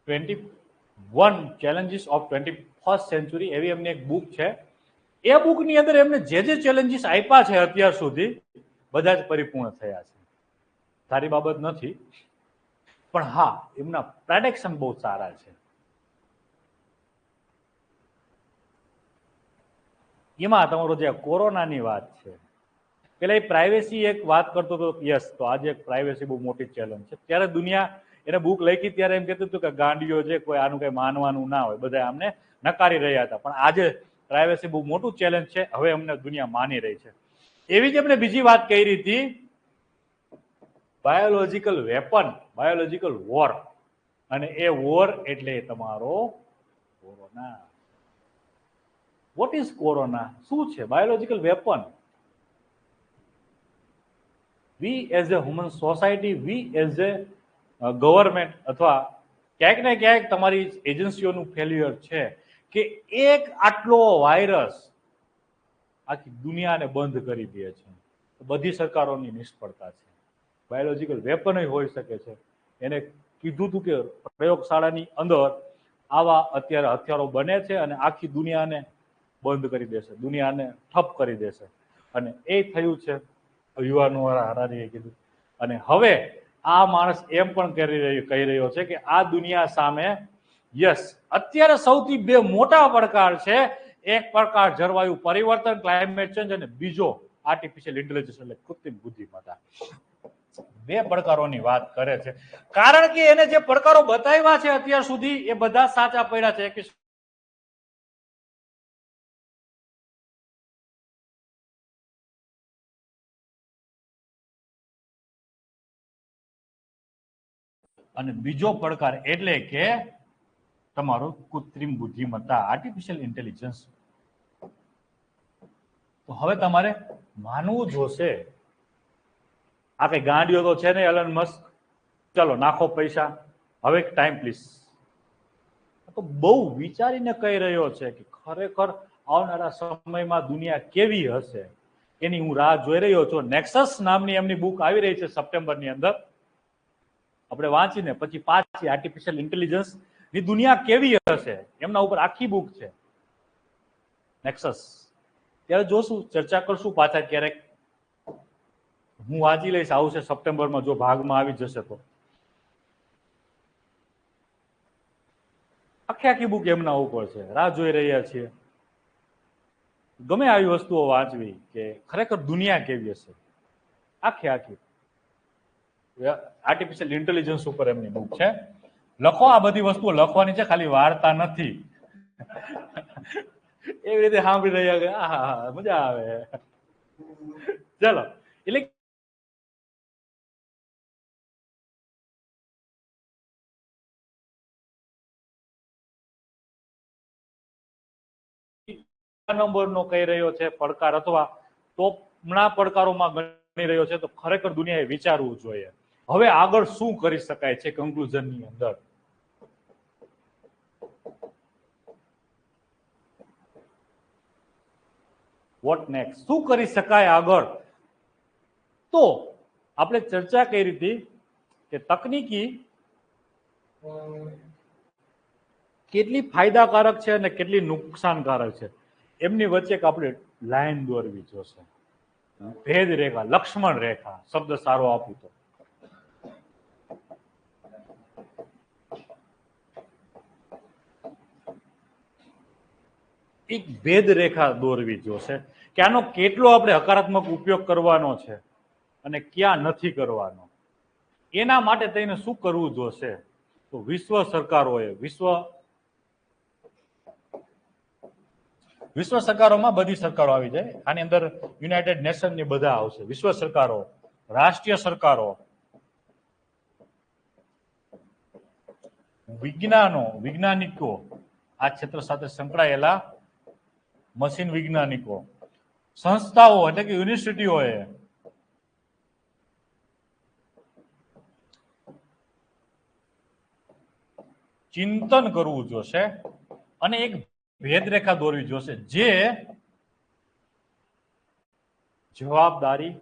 21 ચેલેન્જીસ ઓફ 21st સેન્ચુરી, એવી એમની એક બુક છે. એ બુકની અંદર એમને જે ચેલેન્જીસ આપ્યા છે અત્યાર સુધી બધા જ પરિપૂર્ણ થયા છે. સારી બાબત નથી, પણ હા, એમના પ્રેડિક્શન બહુ સારા છે. એમાં તમારો જે કોરોનાની વાત છે, પેલા એ પ્રાઇવેસી એક વાત કરતો હતો. યસ, તો આજે એક પ્રાઇવેસી બહુ મોટી ચેલેન્જ છે. ત્યારે દુનિયા એને બુક લખી ત્યારે એમ કહેતું હતું કે ગાંડીઓ છે, કોઈ આનું કઈ માનવાનું ના હોય, બધા આમને નકારી રહ્યા હતા. પણ આજે પ્રાઇવેસી બહુ મોટું ચેલેન્જ છે. હવે અમને દુનિયા માની રહી છે. એવી જ એમને બીજી વાત કરી હતી, બાયોલોજીકલ વેપન, બાયોલોજીકલ વોર. અને એ વોર એટલે તમારો કોરોના. What is corona? શું છે biological weapon? V as a human society, V as a government અથવા ક્યાંક ને ક્યાંક તમારી એજન્સીઓનું ફેલ્યુઅર છે કે એક આટલો વાયરસ આખી દુનિયાને બંધ કરી દે છે. બધી સરકારોની નિષ્ફળતા છે. બાયોલોજીકલ વેપન હોઈ શકે છે. એને કીધું હતું કે પ્રયોગશાળાની અંદર આવા અત્યારે હથિયારો બને છે અને આખી દુનિયાને બંધ કરી દેશે, દુનિયાને ઠપ કરી દેશે. અને એ થયું છે. યુવાનો હરારીએ કીધું. અને હવે આ માણસ એમ પણ કહી રહ્યો છે કે આ દુનિયા સામે યસ, અત્યારે સૌથી બે મોટા પડકાર છે. એક પડકાર જળવાયુ પરિવર્તન, ક્લાઇમેટ ચેન્જ, અને બીજો આર્ટિફિશિયલ ઇન્ટેલિજન્સ એટલે કૃત્રિમ બુદ્ધિમત્તા. બે પડકારોની વાત કરે છે. કારણ કે એને જે પડકારો બતાવ્યા છે અત્યાર સુધી એ બધા સાચા પડ્યા છે કે અને બીજો પડકાર એટલે કે તમારો કૃત્રિમ બુદ્ધિમત્તા, આર્ટિફિશિયલ ઇન્ટેલિજન્સ. તો હવે તમારે માનવું જોશે. આ કઈ ગાંડીઓ તો છે ને એલન મસ્ક, ચલો નાખો પૈસા, હવે ટાઈમ પ્લીઝ. તો બહુ વિચારીને કહી રહ્યો છે કે ખરેખર આવનારા સમયમાં દુનિયા કેવી હશે એની હું રાહ જોઈ રહ્યો છું. નેક્સસ નામની એમની બુક આવી રહી છે સપ્ટેમ્બરની અંદર. આપણે વાંચીને પછી પાછી આર્ટિફિશિયલ ઇન્ટેલિજન્સ ની દુનિયા કેવી હશે એમના ઉપર આખી બુક છે નેક્સસ. ત્યારે જોશું, ચર્ચા કરશું પાછા ક્યારેક. હું વાંચી લઈશ, આવશે સપ્ટેમ્બરમાં, જો ભાગમાં આવી જશે તો. આખી બુક એમના ઉપર છે, રાહ જોઈ રહ્યા છીએ. ગમે આવી વસ્તુઓ વાંચવી કે ખરેખર દુનિયા કેવી હશે આખી આર્ટિફિશિયલ ઇન્ટેલિજન્સ ઉપર એમની બુક છે. લખો, આ બધી વસ્તુઓ લખવાની છે, ખાલી વાર્તા નથી. એવી રીતે સાંભળી રહ્યા કે હા મજા આવે. ચલો, એટલે નંબરનો કહી રહ્યો છે પડકાર, અથવા ટોપના પડકારોમાં ગણી રહ્યો છે. તો ખરેખર દુનિયાએ વિચારવું જોઈએ હવે આગળ શું કરી શકાય છે. કન્ક્લુઝનની અંદર વોટ નેક્સ્ટ, શું કરી શકાય આગળ? તો આપણે ચર્ચા કરી હતી કે તકનીકી કેટલી ફાયદાકારક છે અને કેટલી નુકસાનકારક છે. એમની વચ્ચે એક આપણે લાઈન દોરવી જોશે. ભેદ રેખા, લક્ષ્મણ રેખા શબ્દ સારો આપું તો. એક ભેદ રેખા દોરવી જોશે કે આનો કેટલો આપણે હકારાત્મક ઉપયોગ કરવાનો છે અને ક્યાં નથી કરવાનો. એના માટે થઈને શું કરવું જોશે? તો વિશ્વ સરકારોએ વિશ્વ સરકારોમાં બધી સરકારો આવી જાય. આની અંદર યુનાઇટેડ નેશન ની બધા આવશે. વિશ્વ સરકારો, રાષ્ટ્રીય સરકારો, વૈજ્ઞાનિકો, આ ક્ષેત્ર સાથે સંકળાયેલા મશીન વૈજ્ઞાનિકો, સંસ્થાઓ એટલે કે યુનિવર્સિટીઓએ ચિંતન કરવું જોશે અને એક ભેદરેખા દોરવી જોશે જે જવાબદારી,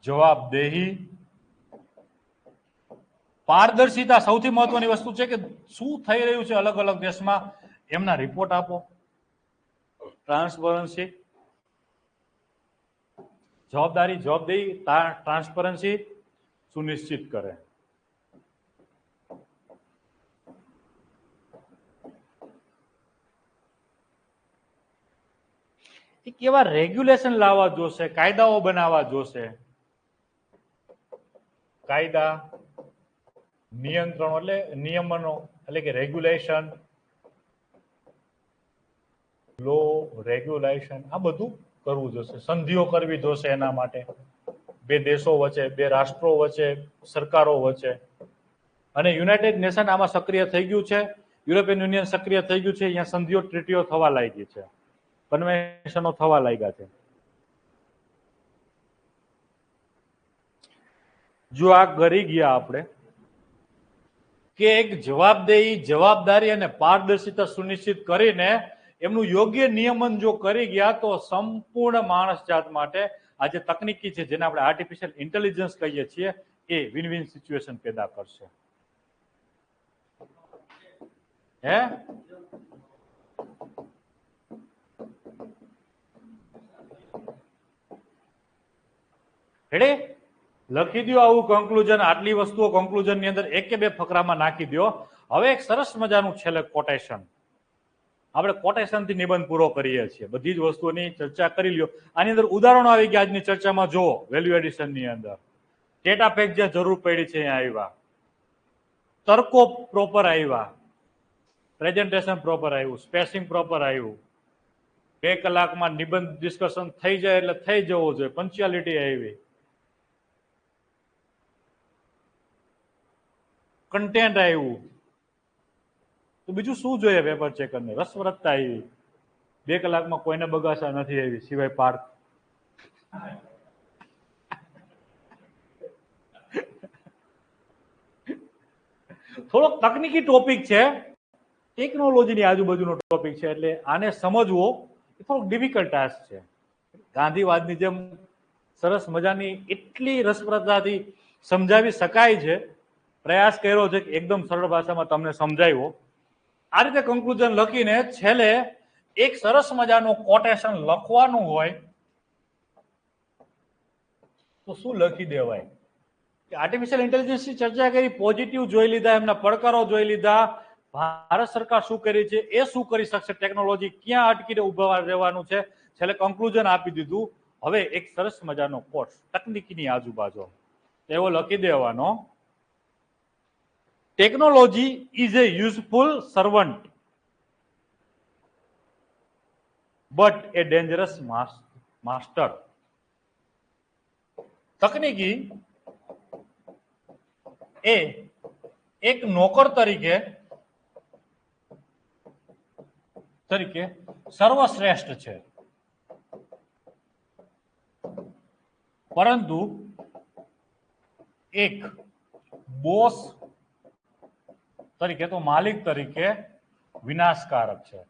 જવાબદેહી, પારદર્શિતા. સૌથી મહત્વની વસ્તુ છે કે શું થઈ રહ્યું છે અલગ અલગ દેશમાં એમના રિપોર્ટ આપો. ટ્રાન્સપરન્સી, જવાબદારી ટ્રાન્સપરન્સી સુનિશ્ચિત કરે. કેવા રેગ્યુલેશન લાવવા જોશે, કાયદાઓ બનાવવા જોશે. કાયદા, નિયંત્રણો એટલે નિયમનો એટલે કે રેગ્યુલેશન, લો, રેગ્યુલેશન, આ બધું કરવું જોશે. સંધિઓ કરવી જોશે એના માટે, બે દેશો વચ્ચે, બે રાષ્ટ્રો વચ્ચે, સરકારો વચ્ચે. અને યુનાઇટેડ નેશન આમાં સક્રિય થઈ ગયું છે, યુરોપિયન યુનિયન સક્રિય થઈ ગયું છે. અહીંયા સંધિઓ, ટ્રીટીઓ થવા લાગી છે, કન્વેન્શનો થવા લાગ્યા છે. જો આ કરી ગયા આપણે કે એક જવાબદારી અને પારદર્શિતા સુનિશ્ચિત કરીને એમનું યોગ્ય નિયમન જો કરી ગયા તો સંપૂર્ણ માણસ જાત માટે આ જે તકનીકી છે જેને આપણે આર્ટિફિશિયલ ઇન્ટેલિજન્સ કહીએ છીએ એ વિન વિન સિચ્યુએશન પેદા કરશે. હે રેડી લખી દો આવું કન્ક્લુઝન. આટલી વસ્તુઓ કન્ક્લુઝન ની અંદર એક કે બે ફકરામાં નાખી દો. હવે એક સરસ મજાનું છેલ્લે કોટેશન. આપણે કોટેશન થી નિબંધ પૂરો કરીએ છીએ. બધી જ વસ્તુઓની ચર્ચા કરી લ્યો. આની અંદર ઉદાહરણો આવી ગયા આજની ચર્ચામાં. જુઓ વેલ્યુ એડિશન ની અંદર ડેટા પેક જે જરૂર પડી છે અહીંયા આવ્યા, તર્કો પ્રોપર આવ્યા, પ્રેઝન્ટેશન પ્રોપર આવ્યું, સ્પેસિંગ પ્રોપર આવ્યું. 2 કલાકમાં નિબંધ ડિસ્કશન થઈ જાય એટલે થઈ જવું જોઈએ. પંચ્યુઆલિટી આવી, કન્ટેન્ટ આવ્યું. તો બીજું શું જોઈએ પેપર ચેકરને? રસપ્રદતા આવી. 2 કલાકમાં કોઈને બગાસા નથી આવી સિવાય પાર્થ. થોડોક તકનીકી ટોપિક છે, ટેકનોલોજીની આજુબાજુનો ટોપિક છે, એટલે આને સમજવો એ થોડોક ડિફિકલ્ટ ટાસ્ક છે. ગાંધીવાદની જેમ સરસ મજાની એટલી રસપ્રદતાથી સમજાવી શકાય છે. પ્રયાસ કર્યો છે કે એકદમ સરળ ભાષામાં તમને સમજાવ્યો. આ રીતે કન્ક્લુઝન લખીને છેલ્લે એક સરસ મજાનું કોટેશન લખવાનું હોય તો શું લખી દેવાય? આર્ટિફિશિયલ ઇન્ટેલિજન્સની ચર્ચા કરી, પોઝિટિવ જોઈ લીધા, એમના પડકારો જોઈ લીધા, ભારત સરકાર શું કરી છે, એ શું કરી શકશે, ટેકનોલોજી ક્યાં અટકીને ઉભા રહેવાનું છે, છેલ્લે કન્ક્લુઝન આપી દીધું. હવે એક સરસ મજાનો કોર્સ તકનીકીની આજુબાજુ એવો લખી દેવાનો. Technology is A useful servant but A dangerous master. તકનીકી એ એક નોકર તરીકે સર્વશ્રેષ્ઠ છે, પરંતુ એક બોસ તરીકે તો માલિક તરીકે વિનાશકારક છે.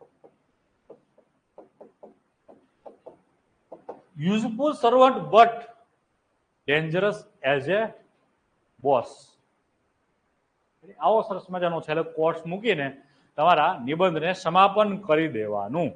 Useful servant but dangerous as a boss. આવો સરસ મજાનો છેલ્લે કોર્સ મૂકીને તમારા નિબંધને સમાપન કરી દેવાનું.